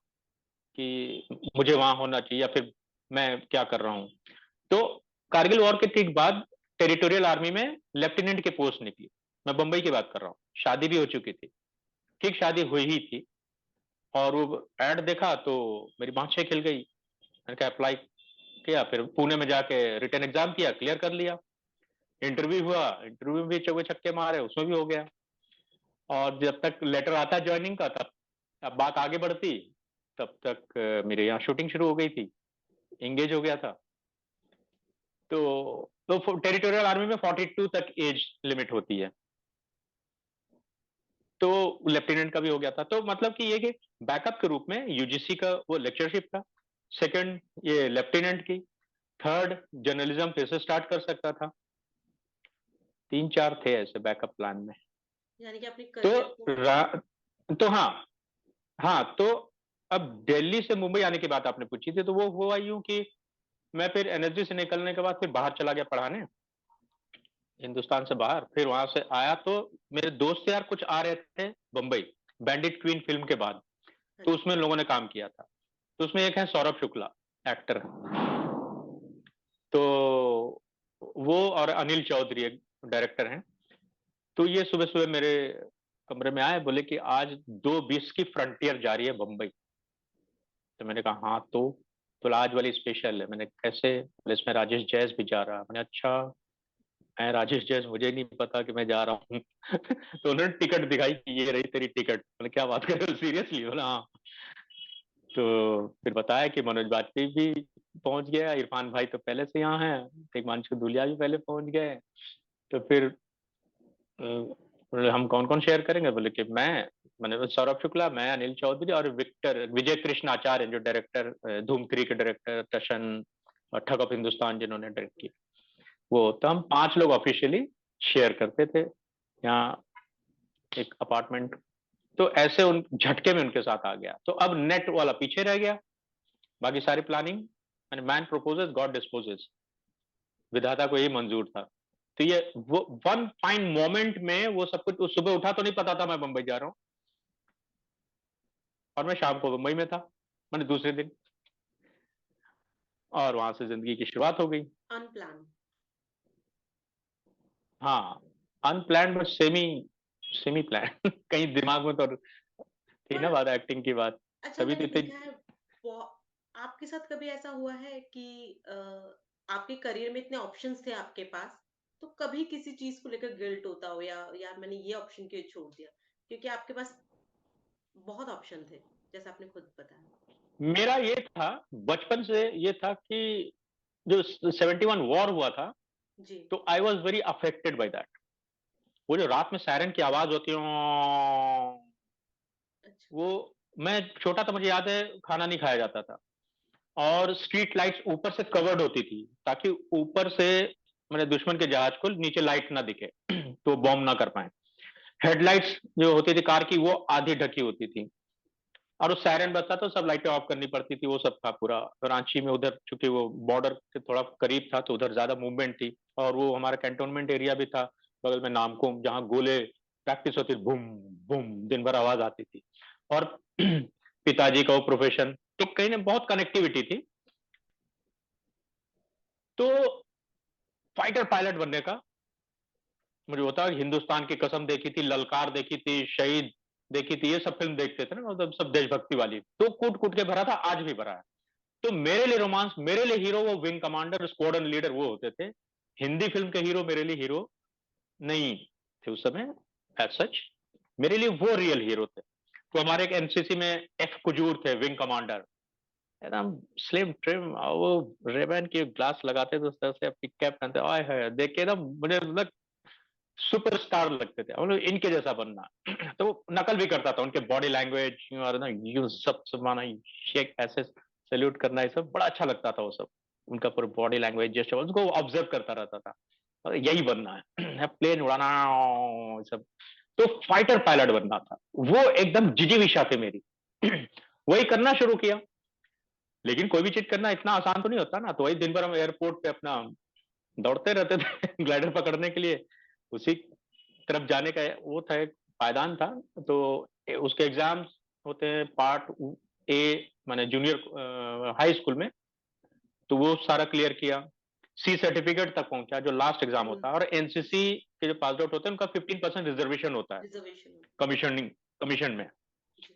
कि मुझे वहां होना चाहिए, या फिर मैं क्या कर रहा हूँ। तो कारगिल वॉर के ठीक बाद टेरिटोरियल आर्मी में लेफ्टिनेंट की पोस्ट निकली। मैं बंबई की बात कर रहा हूँ, शादी भी हो चुकी थी, ठीक शादी हुई ही थी। और वो एड देखा तो मेरी बाँछें खिल गई। मैंने कहा अप्लाई किया, फिर पुणे में जाके रिटन एग्जाम किया, क्लियर कर लिया। इंटरव्यू हुआ, इंटरव्यू में भी चौके छक्के मारे, उसमें भी हो गया। और जब तक लेटर आता ज्वाइनिंग का, तब अब बात आगे बढ़ती, तब तक मेरे यहाँ शूटिंग शुरू हो गई थी, एंगेज हो गया था। तो टेरिटोरियल आर्मी में 42 तक एज लिमिट होती है, तो लेफ्टिनेंट का भी हो गया था। तो मतलब कि ये कि बैकअप के रूप में यूजीसी का वो लेक्चरशिप था, सेकंड ये लेफ्टिनेंट की, थर्ड जर्नलिज्म फिर से स्टार्ट कर सकता था। 3 4 थे ऐसे बैकअप प्लान में। यानी कि अपने तो करियर को। तो हाँ, तो अब दिल्ली से मुंबई आने की बात आपने पूछी थी, तो वो हुआ यूँ कि मैं फिर एनएसजी से निकलने के बाद फिर बाहर चला गया पढ़ाने, हिंदुस्तान से बाहर। फिर वहां से आया तो मेरे दोस्त यार कुछ आ रहे थे बम्बई, बैंडिट क्वीन फिल्म के बाद, हाँ तो जी। उसमें लोगों ने काम किया था। तो उसमें एक है सौरभ शुक्ला, एक्टर। तो वो और अनिल चौधरी एक डायरेक्टर हैं। तो ये सुबह-सुबह मेरे कमरे में आए, बोले कि आज 2:20 की फ्रंटियर जा रही है बम्बई। तो मैंने कहा हाँ तो आज वाली स्पेशल है। मैंने कैसे? बोले इसमें राजेश जैस भी जा रहा है। मैंने अच्छा, मैं राजेश जैस, मुझे नहीं पता कि मैं जा रहा हूँ। तो उन्होंने टिकट दिखाई कि ये रही तेरी टिकट। मैंने क्या बात कर रहे हो सीरियसली? बोला हाँ। तो फिर बताया कि मनोज बाजपेयी भी पहुंच गया, इरफान भाई तो पहले से यहाँ हैं, हिमांशु धूलिया भी पहले पहुंच गए। तो फिर बोले हम कौन कौन शेयर करेंगे? बोले कि मैंने बोला, सौरभ शुक्ला, मैं, अनिल चौधरी और विक्टर विजय कृष्ण आचार्य जो डायरेक्टर, धूम 3 के डायरेक्टर, टशन और ठग ऑफ हिंदुस्तान जिन्होंने डायरेक्ट की, वो। तो हम 5 लोग ऑफिशियली शेयर करते थे यहाँ एक अपार्टमेंट। तो ऐसे उन झटके में उनके साथ आ गया। तो अब नेट वाला पीछे रह गया, बाकी सारी प्लानिंग, मैंने मैन प्रोपोजेस गॉड डिस्पोजेस, विधाता को यही मंजूर था। तो ये वो वन फाइन मोमेंट में वो सब कुछ। सुबह उठा तो नहीं पता था मैं मुंबई जा रहा हूँ, और मैं शाम को मुंबई में था, मैंने दूसरे दिन, और वहां से जिंदगी की शुरुआत हो गई। अनप्लान। हाँ, unplanned but semi semi planned. कहीं दिमाग में तो थी ना पर बात, एक्टिंग की बात, अच्छा, तभी तो मैंने इतने। देखा है आपके साथ कभी ऐसा हुआ है कि आपके करियर में इतने ऑप्शंस थे आपके पास, तो कभी किसी चीज को लेकर गिल्ट होता हो, या यार मैंने ये ऑप्शन क्यों छोड़ दिया, क्योंकि आपके पास बहुत ऑप्शन थे, जैसा आपने खुद बताया। मेरा ये था, बचपन से ये था कि जो 71 वॉर हुआ था, जी। तो I was very affected by that. वो जो रात में सायरन की आवाज होती है, अच्छा। वो, मैं छोटा था, मुझे याद है खाना नहीं खाया जाता था, और स्ट्रीट लाइट्स ऊपर से कवर्ड होती थी, ताकि ऊपर से मेरे दुश्मन के जहाज को नीचे लाइट ना दिखे, तो बॉम्ब ना कर पाए। हेडलाइट्स जो होती थी कार की, वो आधी ढकी होती थी, और उस सायरन बजता तो सब लाइटें ऑफ करनी पड़ती थी, वो सब था पूरा। रांची में उधर चूंकि वो बॉर्डर से थोड़ा करीब था, तो उधर ज्यादा मूवमेंट थी, और वो हमारा कैंटोनमेंट एरिया भी था बगल में, नामकुम, जहाँ गोले प्रैक्टिस होती, बूम बूम, दिन भर आवाज आती थी। और पिताजी का वो प्रोफेशन, तो कहीं ना बहुत कनेक्टिविटी थी। तो फाइटर पायलट बनने का मुझे होता है, हिंदुस्तान की कसम देखी थी, ललकार देखी थी, शहीद देखी थी, ये सब फिल्म देखते थे ना, मतलब सब देशभक्ति वाली, तो कूट कूट के भरा था, आज भी भरा है। तो मेरे लिए रोमांस, मेरे लिए हीरो वो विंग कमांडर, स्क्वाड्रन लीडर वो होते थे। हिंदी फिल्म के हीरो मेरे लिए हीरो नहीं थे उस समय, एज सच। मेरे लिए वो रियल हीरो थे। तो हमारे एक एनसीसी में एफ कुजूर थे, विंग कमांडर, एकदम स्लिम ट्रिम, वो रेबन की ग्लास लगाते थे उस तरह से, अपनी कैप पहनते, आए है देख के ना मुझे मतलब सुपरस्टार लगते थे, मतलब इनके जैसा बनना। तो नकल भी करता था उनके बॉडी लैंग्वेज, और ना यू सब माना, शेक ऐसे सैल्यूट करना, ये सब बड़ा अच्छा लगता था वो सब, उनका पूरा बॉडी लैंग्वेज जेस्चर, उसको ऑब्जर्व करता रहता था, और यही बनना है, प्लेन उड़ाना, ये सब। तो फाइटर पायलट बनना था, वो एकदम जिजीविशा थी मेरी। वही करना शुरू किया। लेकिन कोई भी चीज करना इतना आसान तो नहीं होता ना, तो वही दिन भर हम एयरपोर्ट पे अपना दौड़ते रहते थे, ग्लाइडर पकड़ने के लिए, उसी तरफ जाने का वो था, एक पायदान था। तो उसके एग्जाम्स होते हैं, पार्ट ए, माने जूनियर हाई स्कूल में, तो वो सारा क्लियर किया, सी सर्टिफिकेट तक पहुंचा, जो लास्ट एग्जाम होता है। और एनसीसी के जो पास आउट होते हैं, उनका 15% रिजर्वेशन होता है रिजर्वेशन। कमीशनिंग कमीशन में। जी।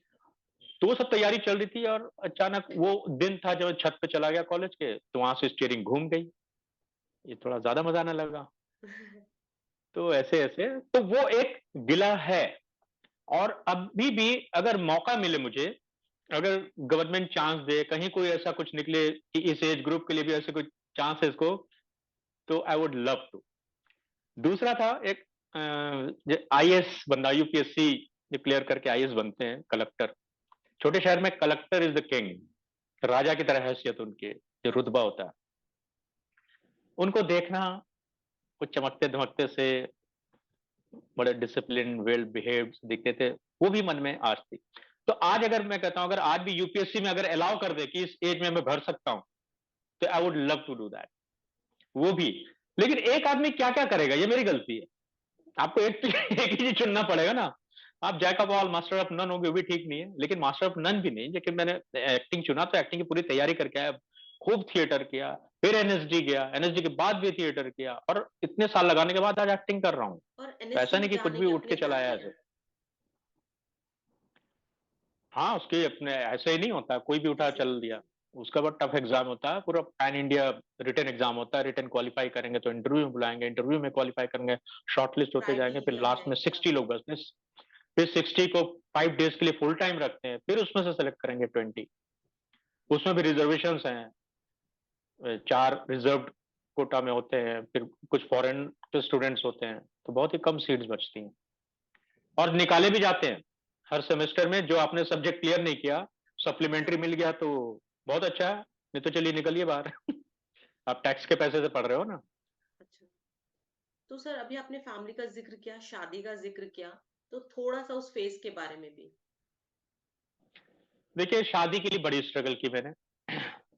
तो वो सब तैयारी चल रही थी, और अचानक वो दिन था जब छत पे चला गया कॉलेज के, तो वहां से स्टीयरिंग घूम गई, ये थोड़ा ज्यादा मजा आने लगा। तो ऐसे ऐसे, तो वो एक गिला है। और अभी भी अगर मौका मिले मुझे, अगर गवर्नमेंट चांस दे, कहीं कोई ऐसा कुछ निकले कि इस एज ग्रुप के लिए भी ऐसे कोई चांस है इसको, तो आई वुड लव टू। दूसरा था एक आईएएस बनना, यूपीएससी क्लियर करके आईएएस बनते हैं, कलेक्टर। छोटे शहर में कलेक्टर इज द किंग, राजा की तरह हैसियत उनकी, जो हाँ रुतबा जी। होता है। उनको देखना, कुछ चमकते धमकते से, बड़े डिसिप्लिन, वेल बिहेव्ड दिखते थे, वो भी मन में आस थी। तो आज अगर मैं कहता हूँ, अगर आज भी यूपीएससी में अगर अलाउ कर दे कि इस एज में मैं भर सकता हूँ, तो I would love to do that, वो भी। लेकिन एक आदमी क्या-क्या करेगा, ये मेरी गलती है। आपको एक एक ही चीज़ चुनना पड़ेगा ना। आप jack of all master of none होंगे, वो भी ठीक नहीं है, लेकिन मास्टर ऑफ नन भी नहीं। लेकिन मैंने एक्टिंग चुना तो एक्टिंग की पूरी तैयारी करके आया, खूब थिएटर किया, फिर एनएसडी गया, एनएसडी के बाद भी थिएटर किया, और इतने साल लगाने के बाद आज एक्टिंग कर रहा हूँ। और तो ऐसा एनएसडी नहीं में कि कुछ जाने भी के उठ के अपने चला क्या आया क्या ऐसे। हैं? हाँ, उसके अपने ऐसे ही नहीं होता, कोई भी उठा कैसे चल होता दिया। है? उसका बहुत टफ एग्ज़ाम होता है, पूरा पैन इंडिया रिटन एग्ज़ाम होता है, रिटन क्वालीफाई करेंगे तो इंटरव्यू में बुलाएँगे, इंटरव्यू में क्वालीफाई करेंगे, शॉर्टलिस्ट होते जाएँगे, फिर क्राइटेरिया लास्ट है में क्या? 60 लोग बस, फिर 60 को 5 डेज़ के लिए फुल टाइम रखते हैं, फिर उसमें से सेलेक्ट करेंगे 20। उसमें भी रिज़र्वेशंस हैं, 4 रिज़र्व्ड कोटा में होते हैं, फिर कुछ फॉरेन के स्टूडेंट्स होते हैं, तो बहुत ही कम सीट्स बचती हैं। और निकाले भी जाते हैं, हर सेमेस्टर में जो आपने सब्जेक्ट क्लियर नहीं किया, अच्छा, सप्लीमेंट्री मिल गया तो बहुत अच्छा है, नहीं तो चलिए निकलिए बाहर। आप टैक्स के पैसे से पढ़ रहे हो ना। अच्छा। तो सर अभी आपने फैमिली का ज़िक्र किया, शादी का ज़िक्र किया, तो थोड़ा-सा उस फ़ेज़ के बारे में भी। देखिए, शादी के लिए बड़ी स्ट्रगल की मैंने।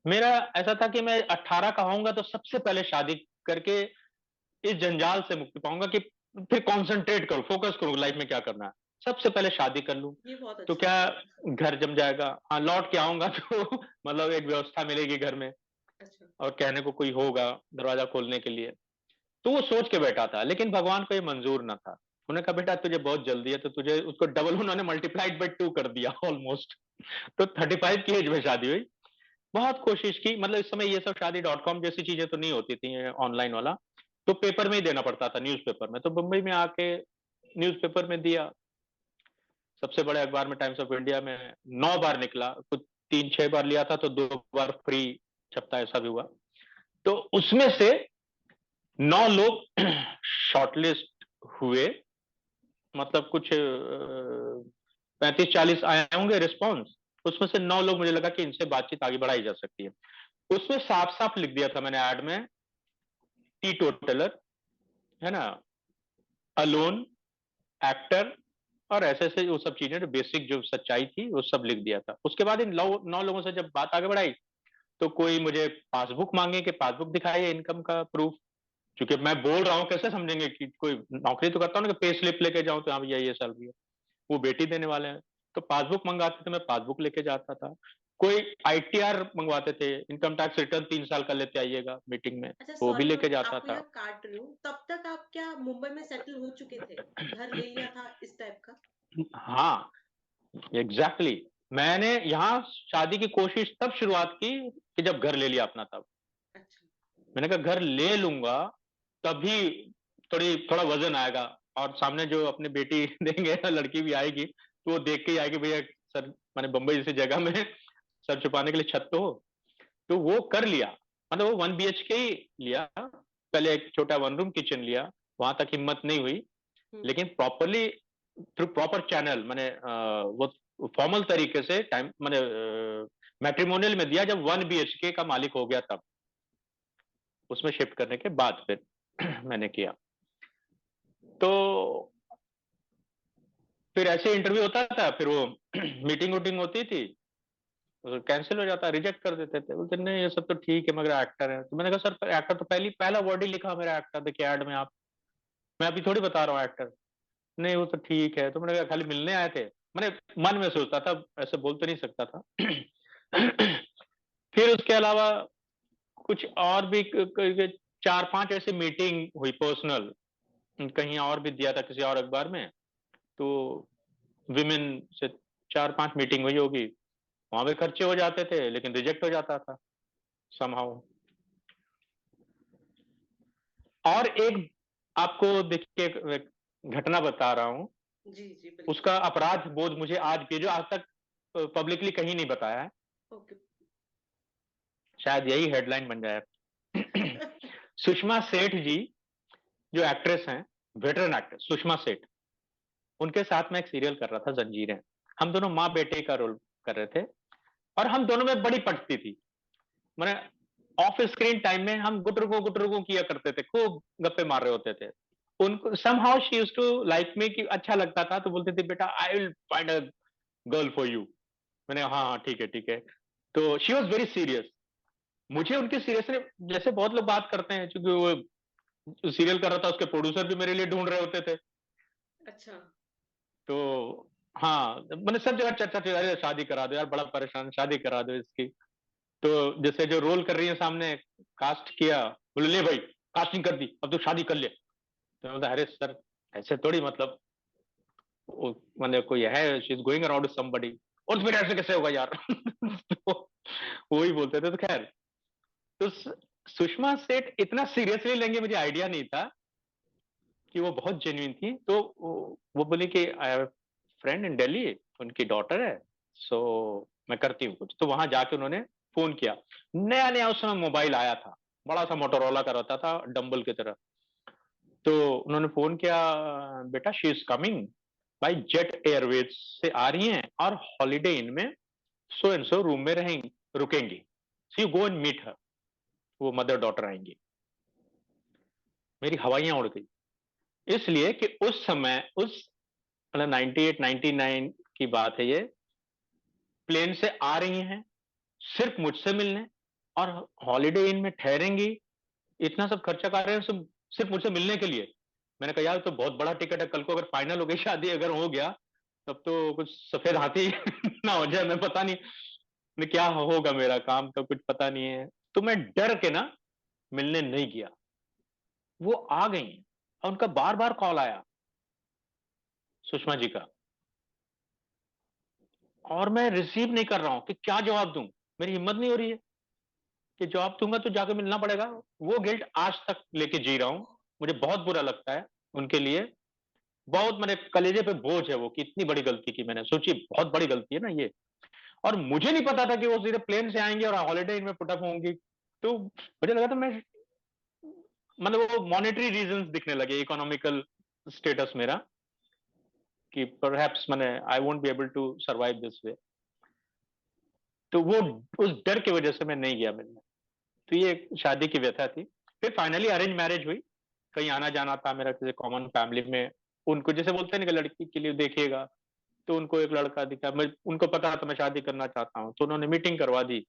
मेरा ऐसा था कि मैं 18 का होऊँगा तो सबसे पहले शादी करके इस जंजाल से मुक्ति पाऊँगा कि फिर कॉन्संट्रेट करूँ, फ़ोकस करूँ लाइफ़ में क्या करना है। सबसे पहले शादी कर लूँ, ये बहुत तो अच्छा क्या विचार है। घर जम जाएगा। हाँ, लौट के आऊँगा तो मतलब एक व्यवस्था मिलेगी घर में, अच्छा, और कहने को कोई होगा दरवाज़ा खोलने के लिए। तो वो सोच के बैठा था, लेकिन भगवान को ये मंज़ूर ना था। उन्होंने कहा, "बेटा तुझे बहुत जल्दी है", तो तुझे उसको डबल उन्होंने मल्टीप्लाइड बाय 2 कर दिया ऑलमोस्ट। तो 35 की एज में शादी हुई। बहुत कोशिश की, मतलब इस समय ये सब शादी डॉट कॉम जैसी चीज़ें तो नहीं होती थी, ऑनलाइन वाला। तो पेपर में ही देना पड़ता था, न्यूज़पेपर में। तो मुंबई में आके न्यूज़पेपर में दिया। सबसे बड़े अखबार में, टाइम्स ऑफ इंडिया में 9 बार निकला। कुछ 3-6 बार लिया था तो 2 बार फ्री छपता, ऐसा भी हुआ। तो उसमें से 9 लोग शॉर्टलिस्ट हुए, मतलब कुछ 35-40 आए होंगे रिस्पॉन्स। उसमें से 9 लोग, मुझे लगा कि इनसे बातचीत आगे बढ़ाई जा सकती है। उसमें साफ-साफ लिख दिया था मैंने ऐड में, टीटोटलर, है ना? अलोन, एक्टर, और ऐसे-ऐसे वो सब चीज़ें, जो बेसिक जो सच्चाई थी, वो सब लिख दिया था। उसके बाद इन 9 लोगों से जब बात आगे बढ़ाई, तो कोई मुझे पासबुक माँगे कि पासबुक दिखाइए, इनकम का प्रूफ। क्योंकि मैं बोल रहा हूँ, कैसे समझेंगे कि कोई नौकरी तो करता हूँ ना, कि पे स्लिप लेके जाऊँ तो हाँ भैया ये सैलरी है। वो बेटी देने वाले हैं। तो पासबुक मंगाते थे, मैं पासबुक लेके जाता था। कोई आईटीआर मंगवाते थे, इनकम टैक्स रिटर्न 3 साल का लेते आइएगा मीटिंग में, अच्छा, तो वो भी सॉरी मैं लेके जाता आपको था। यहाँ काट रही हूँ, तब तक आप क्या मुंबई में सेटल हो चुके थे? घर ले लिया था इस टाइप का? हाँ, एग्ज़ैक्टली। मैंने यहाँ शादी की कोशिश तब शुरुआत की कि जब घर ले लिया अपना तब। अच्छा, मैंने कहा घर ले लूँगा, तभी थोड़ा वज़न आएगा, और सामने जो अपनी बेटी देंगे या लड़की भी आएगी, तो वो देख के ही आएगी, भैया सर, माने बम्बई जैसी जगह में सर छुपाने के लिए छत तो हो। तो वो कर लिया, मतलब वो 1 बीएचके ही लिया। पहले एक छोटा 1 रूम किचन लिया, वहाँ तक हिम्मत नहीं हुई। हुँ। लेकिन प्रॉपर्ली, थ्रू प्रॉपर चैनल, मैंने वो फॉर्मल तरीके से टाइम, मैंने मैट्रिमोनियल में दिया जब 1 बीएचके का मालिक हो गया तब। उसमें शिफ्ट करने के बाद फिर मैंने किया। तो फिर ऐसे इंटरव्यू होता था, फिर वो मीटिंग वूटिंग होती थी, तो कैंसल हो जाता, रिजेक्ट कर देते थे। बोलते नहीं ये सब तो ठीक है, मगर एक्टर है। तो मैंने कहा सर, एक्टर तो पहला वर्ड ही लिखा मेरा एक्टर, देखिए ऐड में आप, मैं अभी थोड़ी बता रहा हूँ एक्टर। नहीं वो तो ठीक है। तो मैंने कहा खाली मिलने आए थे। मैंने मन में सोचता था, ऐसे बोल तो नहीं सकता था। फिर उसके अलावा कुछ और भी 4-5 ऐसी मीटिंग हुई पर्सनल, कहीं और भी दिया था किसी और अखबार में। तो विमेन से 4-5 मीटिंग हुई होगी, वहां पे खर्चे हो जाते थे, लेकिन रिजेक्ट हो जाता था समहाउ। और एक आपको देखिए, एक घटना बता रहा हूँ। जी, जी, बिल्कुल। उसका अपराध बोध मुझे आज भी, जो आज तक पब्लिकली कहीं नहीं बताया है, ओके। शायद यही हेडलाइन बन जाए। सुषमा सेठ जी, जो एक्ट्रेस हैं, वेटरन एक्ट्रेस सुषमा सेठ, उनके साथ मैं एक सीरियल कर रहा था, जंजीरें। हम दोनों माँ बेटे का रोल कर रहे थे, और हम दोनों में बड़ी पटती थी। मैंने ऑफ स्क्रीन टाइम में हम गुटरुगु गुटरुगु किया करते थे, खूब गप्पे मार रहे होते थे। उनको somehow she used to like me, कि अच्छा लगता था तो बोलती थी बेटा I will find a girl for you. मैंने हाँ हाँ ठीक है ठीक है। तो शी वॉज वेरी सीरियस। मुझे उनके सीरियसनेस, जैसे बहुत लोग बात करते हैं, क्योंकि वो सीरियल कर रहा था, उसके प्रोड्यूसर भी मेरे लिए ढूंढ रहे होते थे। अच्छा। तो हाँ, मैंने सब जगह चर्चा थी, अरे शादी करा दो यार, बड़ा परेशान, शादी करा दो इसकी। तो जैसे जो रोल कर रही है सामने, कास्ट किया, बोले ले भाई कास्टिंग कर दी, अब तो शादी कर ले। तो मैं बोला, अरे सर ऐसे थोड़ी, मतलब मैंने कोई है, she is going around with somebody, और फिर ऐसे कैसे होगा यार। तो वही बोलते थे। तो खैर, तो सुषमा सेठ इतना सीरियसली लेंगे मुझे आइडिया नहीं था, कि वो बहुत जेन्युइन थी। तो वो बोले कि I have friend in Delhi, उनकी डॉटर है, सो मैं करती हूँ कुछ। तो वहां जाके उन्होंने फोन किया। नया नया उस समय मोबाइल आया था, बड़ा सा मोटोरोला का रहता था, डंबल की तरह। तो उन्होंने फोन किया, बेटा she is coming by jet Airways से आ रही हैं, और हॉलीडे इन में सो एंड सो रूम में रहेंगी, रुकेंगी, सी गो एंड मीट हर। वो मदर डॉटर आएंगी। मेरी हवाइयां उड़ गई, इसलिए कि उस समय, उस मतलब 98 99 की बात है ये, प्लेन से आ रही हैं सिर्फ मुझसे मिलने, और हॉलीडे इन में ठहरेंगी, इतना सब खर्चा कर रहे हैं सिर्फ सिर्फ मुझसे मिलने के लिए। मैंने कहा यार तो बहुत बड़ा टिकट है, कल को अगर फाइनल हो गई शादी, अगर हो गया, तब तो कुछ सफेद हाथी ना हो जाए, मैं पता नहीं मैं क्या होगा, मेरा काम का कुछ पता नहीं है। तो मैं डर के ना मिलने नहीं गया। वो आ गई, और उनका बार बार कॉल आया, सुषमा जी का, और मैं रिसीव नहीं कर रहा हूं कि क्या जवाब दूं। मेरी हिम्मत नहीं हो रही है कि जवाब दूंगा तो जाके मिलना पड़ेगा। वो गिल्ट आज तक लेके जी रहा हूं। मुझे बहुत बुरा लगता है उनके लिए। बहुत मेरे कलेजे पे बोझ है वो, कि इतनी बड़ी गलती की मैंने, सोची बहुत बड़ी गलती है ना ये। और मुझे नहीं पता था कि वो सीधे प्लेन से आएंगे और हॉलीडे इनमें पुटअप होंगी। तो मुझे लगा था मैं, मतलब वो मॉनेटरी रीजंस दिखने लगे, इकोनॉमिकल स्टेटस मेरा, कि परहैप्स मैंने I won't be able to survive this way. तो वो उस डर की वजह से मैं नहीं गया मिलने। तो ये शादी की व्यथा थी। फिर फाइनली अरेंज मैरिज हुई। कहीं आना जाना था मेरा किसी कॉमन फैमिली में, उनको जैसे बोलते हैं ना कि लड़की के लिए देखिएगा, तो उनको एक लड़का दिखा, मैं उनको पता था मैं शादी करना चाहता हूँ, तो उन्होंने मीटिंग करवा दी,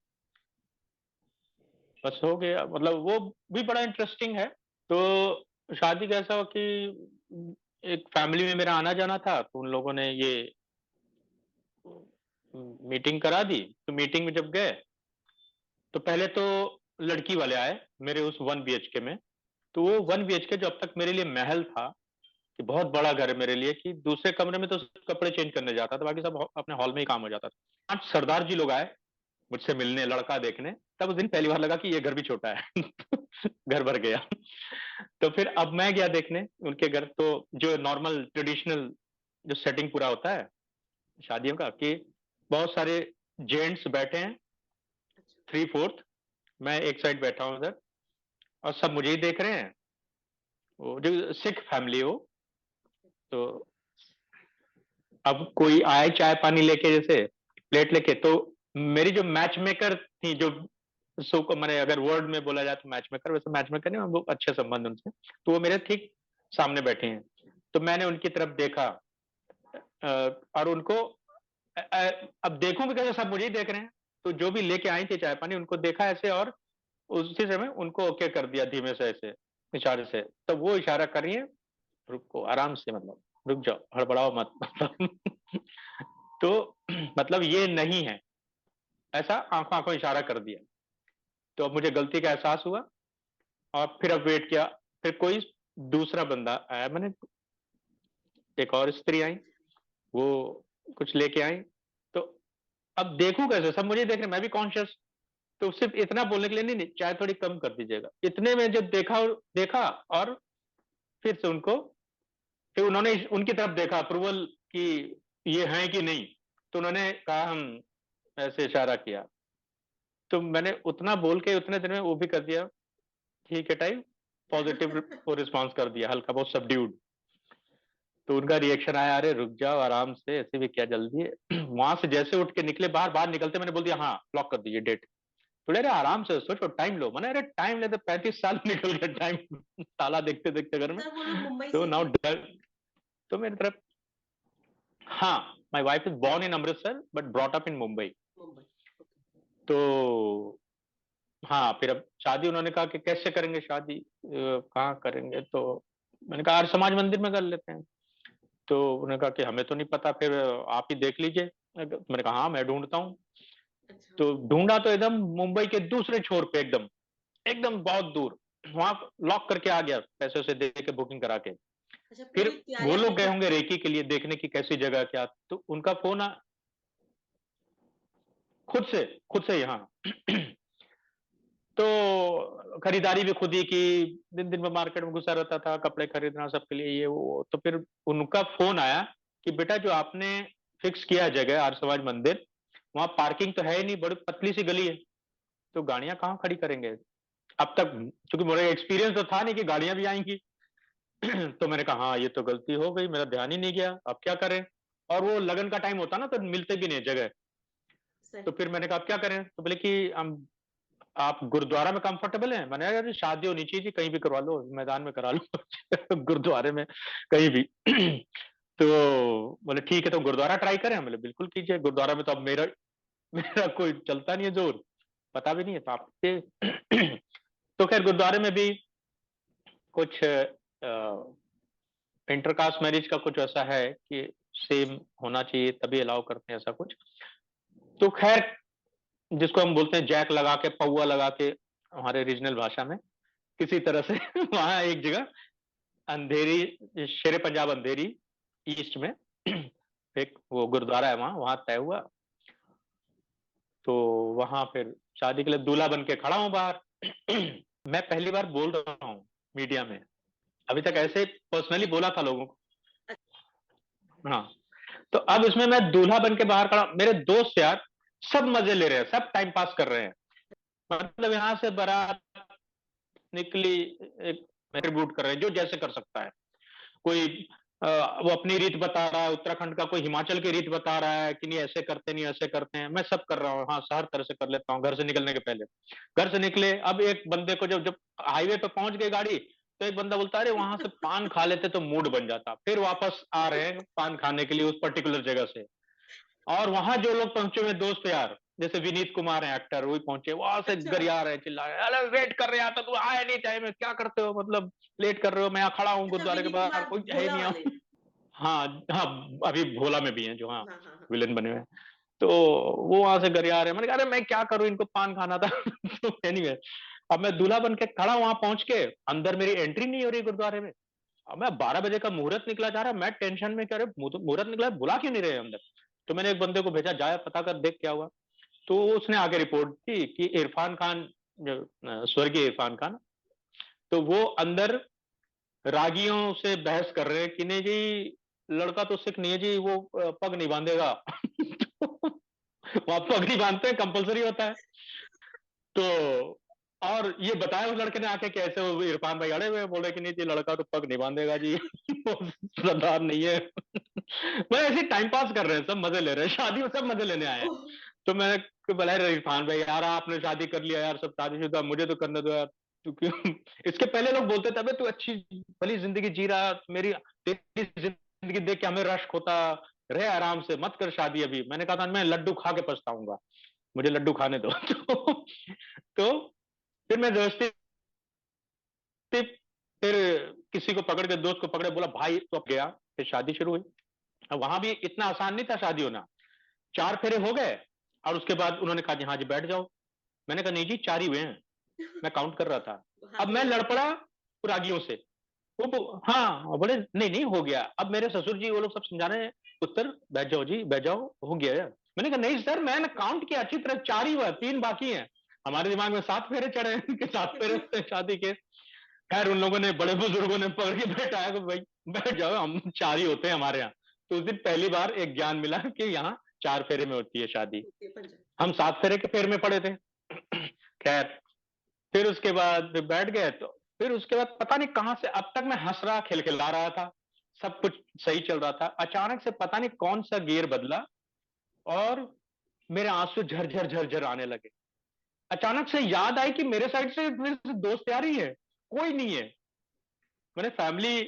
बस हो गया। मतलब वो भी बड़ा इंटरेस्टिंग है। तो शादी कैसा हो कि एक फैमिली में मेरा आना जाना था, तो उन लोगों ने ये मीटिंग करा दी। तो मीटिंग में जब गए, तो पहले तो लड़की वाले आए मेरे उस 1 BHK में। तो वो 1 BHK जो अब तक मेरे लिए महल था, कि बहुत बड़ा घर है मेरे लिए, कि दूसरे कमरे में तो सिर्फ कपड़े चेंज करने जाता था, बाकी सब अपने हॉल में ही काम हो जाता था। 5 सरदार जी लोग आए मुझसे मिलने, लड़का देखने। तब उस दिन पहली बार लगा कि ये घर भी छोटा है। घर भर गया। तो फिर अब मैं गया देखने उनके घर। तो जो नॉर्मल ट्रेडिशनल जो सेटिंग पूरा होता है शादियों का, कि बहुत सारे जेंट्स बैठे हैं, 3/4, मैं एक साइड बैठा हूँ उधर, और सब मुझे ही देख रहे हैं। वो जो सिख फैमिली हो, तो अब कोई आए चाय पानी लेके, जैसे प्लेट लेके, तो मेरी जो मैच मेकर थी, जो सो को मैंने अगर वर्ड में बोला जाए तो मैच मेकर, वैसे मैच मेकर नहीं, वो अच्छे संबंध उनसे। तो वो मेरे ठीक सामने बैठे हैं। तो मैंने उनकी तरफ देखा, और उनको अब देखूं कैसे, सब मुझे ही देख रहे हैं। तो जो भी लेके आई थी चाय पानी, उनको देखा ऐसे, और उसी समय उनको ओके कर दिया धीमे से, ऐसे इशारे से। तब वो इशारा कर रही है, रुको आराम से, मतलब रुक जाओ, हड़बड़ाओ मत। तो मतलब ये नहीं है, ऐसा आंखों आंखों इशारा कर दिया। तो अब मुझे गलती का एहसास हुआ, और फिर अब वेट किया। फिर कोई दूसरा बंदा आया, मैंने एक और स्त्री आई, वो कुछ लेके आई। तो अब देखूं कैसे, सब मुझे देख रहे, मैं भी कॉन्शियस। तो सिर्फ इतना बोलने के लिए, नहीं नहीं चाय थोड़ी कम कर दीजिएगा, इतने में जब देखा देखा, और फिर से उनको, फिर उन्होंने उनकी तरफ देखा अप्रूवल कि ये है कि नहीं। तो उन्होंने कहा, हम ऐसे इशारा किया। तो मैंने उतना बोल के उतने दिन में वो भी कर दिया, ठीक है टाइप, पॉजिटिव रिस्पॉन्स कर दिया, हल्का बहुत सबड्यूड। तो उनका रिएक्शन आया, अरे रुक जाओ आराम से, ऐसे भी क्या जल्दी है। वहां से जैसे उठ के निकले बाहर, बाहर निकलते मैंने बोल दिया हाँ लॉक कर दीजिए डेट। बोले अरे आराम से सोचो, टाइम लो। मैंने अरे टाइम लेते 35 साल निकल गया टाइम ताला देखते देखते घर में। सर वो लोग मुंबई तो से नाउ थे? डर। तो मेरी तरफ, हाँ, my wife is born in Amritsar but brought up in Mumbai. Mumbai. तो हाँ, फिर अब शादी उन्होंने कहा कि कैसे करेंगे शादी, कहाँ करेंगे, तो मैंने कहा आर्य समाज मंदिर में कर लेते हैं। तो उन्होंने कहा कि हमें तो नहीं पता, फिर आप ही देख लीजिए। मैंने कहा हाँ मैं ढूंढता हूँ। अच्छा। तो ढूंढा तो एकदम मुंबई के दूसरे छोर पे, एकदम एकदम बहुत दूर, वहां लॉक करके आ गया, पैसे से दे के बुकिंग करा के। अच्छा, फिर पूरी वो तैयारियां लोग गए करके। होंगे रेकी के लिए, देखने की कैसी जगह क्या, तो उनका फोन खुद से, खुद से यहाँ तो खरीदारी भी खुद ही की, दिन दिन में मार्केट में घुसा रहता था, कपड़े खरीदना सबके लिए ये वो। तो फिर उनका फोन आया कि बेटा जो आपने फिक्स किया जगह आर्य समाज मंदिर, वहां पार्किंग तो है ही नहीं, बड़ी पतली सी गली है, तो गाड़ियां कहाँ खड़ी करेंगे। अब तक क्योंकि मेरा एक्सपीरियंस तो था नहीं कि गाड़ियां भी आएंगी तो मैंने कहा हाँ ये तो गलती हो गई, मेरा ध्यान ही नहीं गया, अब क्या करें। और वो लगन का टाइम होता ना, तो मिलते भी नहीं जगह। तो सही। फिर मैंने कहा अब क्या करें, तो बोले कि हम, आप गुरुद्वारा में कंफर्टेबल हैं। मैंने कहा यार शादी होनी चाहिए थी, कहीं भी करवा लो, मैदान में करा लो गुरुद्वारे में, कहीं भी तो बोले ठीक है, तो गुरुद्वारा ट्राई करें। बोले बिल्कुल कीजिए। गुरुद्वारा में तो अब मेरा मेरा कोई चलता नहीं है जोर, पता भी नहीं है, तो आप तो खैर गुरुद्वारे में भी कुछ इंटरकास्ट मैरिज का कुछ ऐसा है कि सेम होना चाहिए तभी अलाउ करते हैं, ऐसा कुछ। तो खैर, जिसको हम बोलते हैं जैक लगा के, पौआ लगा के हमारे रीजनल भाषा में, किसी तरह से वहां एक जगह अंधेरी, शेरे पंजाब अंधेरी ईस्ट में एक वो गुरुद्वारा है, वहां वहां तय हुआ। तो वहां फिर शादी के लिए दूल्हा बन के खड़ा हूं बाहर मैं पहली बार बोल रहा हूँ मीडिया में, अभी तक ऐसे पर्सनली बोला था लोगों को। हाँ, तो अब इसमें मैं दूल्हा बन के बाहर खड़ा, मेरे दोस्त यार सब मजे ले रहे हैं, सब टाइम पास कर रहे हैं। मतलब यहाँ से बारात निकली, एक एट्रीब्यूट कर रहे हैं जो जैसे कर सकता है। कोई वो अपनी रीत बता रहा है उत्तराखंड का, कोई हिमाचल की रीत बता रहा है कि नहीं ऐसे करते, नहीं ऐसे करते हैं। मैं सब कर रहा हूँ, हाँ हर तरह से कर लेता हूँ। घर से निकलने के पहले, घर से निकले, अब एक बंदे को जब जब हाईवे पे पहुंच गई गाड़ी, तो एक बंदा बोलता है अरे वहां से पान खा लेते तो मूड बन जाता। फिर वापस आ रहे हैं पान खाने के लिए उस पर्टिकुलर जगह से। और वहां जो लोग पहुंचे हुए दोस्त यार, जैसे विनीत कुमार है एक्टर, वही पहुंचे, वहां से अच्छा। गरिया रहे, चिल्ला रहे, अरे वेट कर रहे हैं तो तू आया नहीं टाइम में, क्या करते हो, मतलब लेट कर रहे हो, मैं यहाँ खड़ा हूँ अच्छा, गुरुद्वारे के विनीत बाहर, कुमार कोई है ही भोला नहीं यहाँ। वाले। हाँ हाँ, अभी भोला में भी हैं जो, हाँ हाँ हाँ हाँ। विलेन बने हुए हैं। तो वो वहां से गरिया रहे, मैंने कहा अरे मैं क्या करूं, इनको पान खाना था तो एनीवे, अब मैं दूल्हा बन के खड़ा, वहां पहुंच के अंदर मेरी एंट्री नहीं हो रही गुरुद्वारे में। अब मैं 12 बजे का मुहूर्त निकला जा रहा है, मैं टेंशन में, क्या रहे मुहूर्त निकला है, बुला क्यों नहीं रहे अंदर। तो मैंने एक बंदे को भेजा, जाए पता कर देख क्या हुआ। तो उसने आगे रिपोर्ट की कि इरफान खान, स्वर्गीय इरफान खान, तो वो अंदर रागियों से बहस कर रहे हैं कि नहीं जी, लड़का तो सिख नहीं है जी, वो पग नहीं बांधेगा वहां पग नहीं बांधते हैं, कंपलसरी होता है। तो और ये बताया उस लड़के ने आके, कैसे वो इरफान भाई अड़े हुए बोले कि नहीं जी लड़का तो पग नहीं बांधेगा जी वो सरदार नहीं है मैं ऐसे टाइम पास कर रहे हैं, सब मजे ले रहे हैं, शादी में सब मजे लेने आए हैं। ओह। तो मैंने बोला अरे इरफान भाई यार आपने शादी कर लिया यार, सब शादीशुदा, मुझे तो करने दो यार। क्योंकि इसके पहले लोग बोलते थे अबे तू अच्छी भली जिंदगी जी रहा, मेरी तेरी जिंदगी देख के हमें रश्क होता, रहे आराम से, मत कर शादी अभी। मैंने कहा था मैं लड्डू खा के पछताऊंगा, मुझे लड्डू खाने दो तो फिर मैं जबरदस्ती, फिर किसी को पकड़ के, दोस्त को पकड़े, बोला भाई तो अब गया, फिर शादी शुरू हुई। अब वहां भी इतना आसान नहीं था शादी होना, 4 फेरे हो गए और उसके बाद उन्होंने कहा जी हाँ जी बैठ जाओ। मैंने कहा नहीं जी 4 ही हुए हैं, मैं काउंट कर रहा था। हाँ अब तो मैं वो। लड़ पड़ा रागियों से, हाँ बोले नहीं नहीं हो गया। अब मेरे ससुर जी वो लोग सब समझा रहे हैं, उत्तर बैठ जाओ जी बैठ जाओ, हो गया यार। मैंने कहा नहीं सर, मैंने काउंट किया अच्छी तरह, 4 ही हुआ, 3 बाकी हैं। हमारे दिमाग में 7 फेरे चढ़े हैं कि 7 फेरे होते हैं शादी के। खैर उन लोगों ने, बड़े बुजुर्गों ने पकड़ के बैठाया कि भाई बैठ जाओ, हम 4 ही होते हैं हमारे यहाँ। तो उस दिन पहली बार एक ज्ञान मिला कि यहाँ 4 फेरे में होती है शादी। होती है पंजाब। हम 7 फेरे के फेर में पड़े थे खैर, फिर उसके बाद बैठ गए। तो फिर उसके बाद पता नहीं कहां से, अब तक मैं हंस रहा खिलखिला रहा था, सब कुछ सही चल रहा था, अचानक से पता नहीं कौन सा गियर बदला और मेरे आंसू झरझर झरझर आने लगे। अचानक से याद आई कि मेरे साइड से मेरे से दोस्त यार ही है, कोई नहीं है। मैंने फैमिली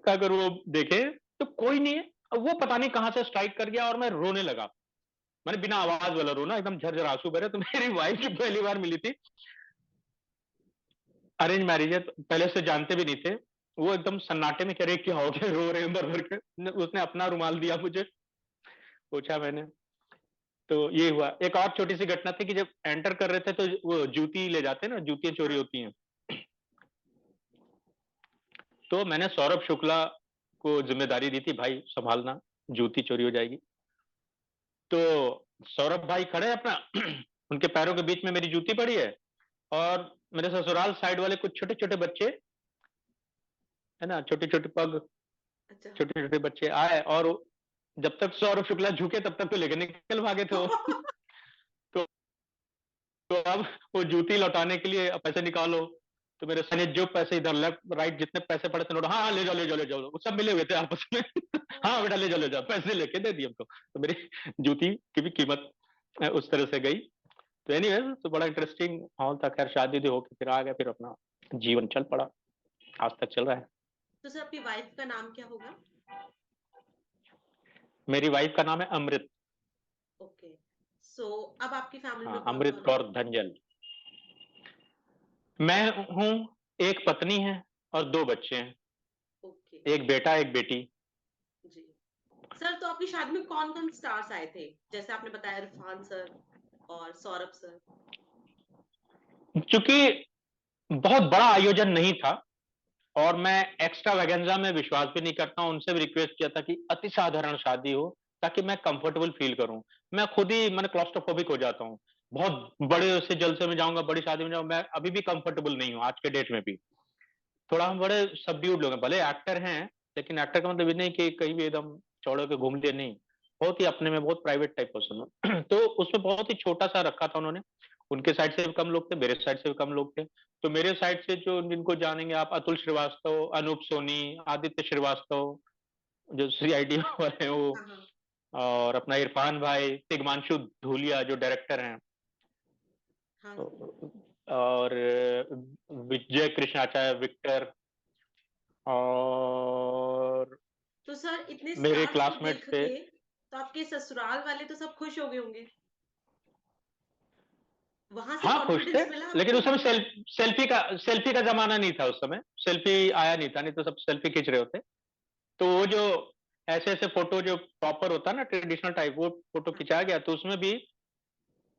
का अगर वो देखे तो कोई नहीं है। अब वो पता नहीं कहां से स्ट्राइक कर गया और मैं रोने लगा। मैंने बिना आवाज वाला रोना, एकदम झरझर आंसू भरे। तो मेरी वाइफ जो पहली बार मिली थी, अरेंज मैरिज है, तो पहले से जानते भी नहीं थे। वो एकदम सन्नाटे में कह रहे क्या हो गया, रो रहे हैं भर भर के। उसने अपना रुमाल दिया मुझे, पूछा मैंने। तो ये हुआ। एक और छोटी सी घटना थी कि जब एंटर कर रहे थे तो वो जूती ले जाते हैं ना, जूतियां चोरी हाँ। होती हैं। तो मैंने सौरभ शुक्ला को जिम्मेदारी दी थी, भाई संभालना, जूती चोरी हो जाएगी। तो सौरभ भाई खड़े हैं अपना, उनके पैरों के बीच में मेरी जूती पड़ी है। और मेरे ससुराल साइड वाले कुछ छोटे छोटे बच्चे है ना, छोटे छोटे पग, अच्छा। छोटे छोटे बच्चे आए, और जब तक सौरभ शुक्ला झुके तब तक तो लेकर निकल भागे थे वो। तो, तो अब वो जूती लौटाने के लिए अब पैसे निकालो। तो मेरे सने जो पैसे इधर लेफ्ट राइट जितने पैसे पड़े थे नोट, हाँ हाँ ले जाओ ले जाओ ले जाओ, वो सब मिले हुए थे आपस में। हाँ बेटा ले जाओ ले जाओ, पैसे लेके दे दिए हमको। तो मेरी जूती की भी कीमत उस तरह से गई। तो एनीवे, तो बड़ा इंटरेस्टिंग माहौल था। खैर शादी वादी होके फिर आ गया, फिर अपना जीवन चल पड़ा, आज तक चल रहा है। तो सर आपकी वाइफ का नाम क्या होगा? मेरी वाइफ का नाम है अमृत। ओके। सो अब आपकी फैमिली हाँ, में कौन अमृत कौन है? कौर धंजल। मैं हूँ, एक पत्नी है और दो बच्चे हैं, ओके। एक बेटा एक बेटी। जी। सर तो आपकी शादी में कौन कौन स्टार्स आए थे? जैसे आपने बताया इरफान सर और सौरभ सर। चूंकि बहुत बड़ा आयोजन नहीं था और मैं एक्स्ट्रा वैगेंजा में विश्वास भी नहीं करता हूं, उनसे भी रिक्वेस्ट किया था कि अति साधारण शादी हो ताकि मैं कंफर्टेबल फील करूं। मैं खुद ही मैंने क्लॉस्ट्रोफोबिक हो जाता हूं। बहुत बड़े से जलसे में जाऊंगा, बड़ी शादी में जाऊंगा, मैं अभी भी कंफर्टेबल नहीं हूं आज के डेट में भी। थोड़ा हम बड़े सबड्यूड लोग हैं, भले एक्टर हैं, लेकिन एक्टर का मतलब ये नहीं कि कहीं भी एकदम चौड़े के घूम लिए, नहीं। बहुत ही अपने में बहुत प्राइवेट टाइप पर्सन हूँ। तो उसमें बहुत ही छोटा सा रखा था उन्होंने। उनके साइड से भी कम लोग थे, मेरे साइड से भी कम लोग थे। तो मेरे साइड से जो जिनको जानेंगे आप, अतुल श्रीवास्तव, अनूप सोनी, आदित्य श्रीवास्तव जो सीआईडी वाले हैं वो, हाँ हाँ। और अपना इरफान भाई, तिग्मांशु धूलिया जो डायरेक्टर हैं, हाँ तो, सर। और विजय कृष्णाचार्य विक्टर, और तो सर इतने मेरे स्टार्स को क्लासमेट्स देख थे। के तो आपके ससुराल वाले तो सब खुश हो गए होंगे। वहां से हाँ खुश थे, कॉन्फिडेंस मिला लेकिन आपको? उस समय सेल्फी का जमाना नहीं था। उस समय सेल्फी आया नहीं था, नहीं तो सब सेल्फी खींच रहे होते। तो वो जो ऐसे ऐसे फोटो जो प्रॉपर होता है ना, ट्रेडिशनल टाइप, वो फोटो हाँ। खिंचाया गया। तो उसमें भी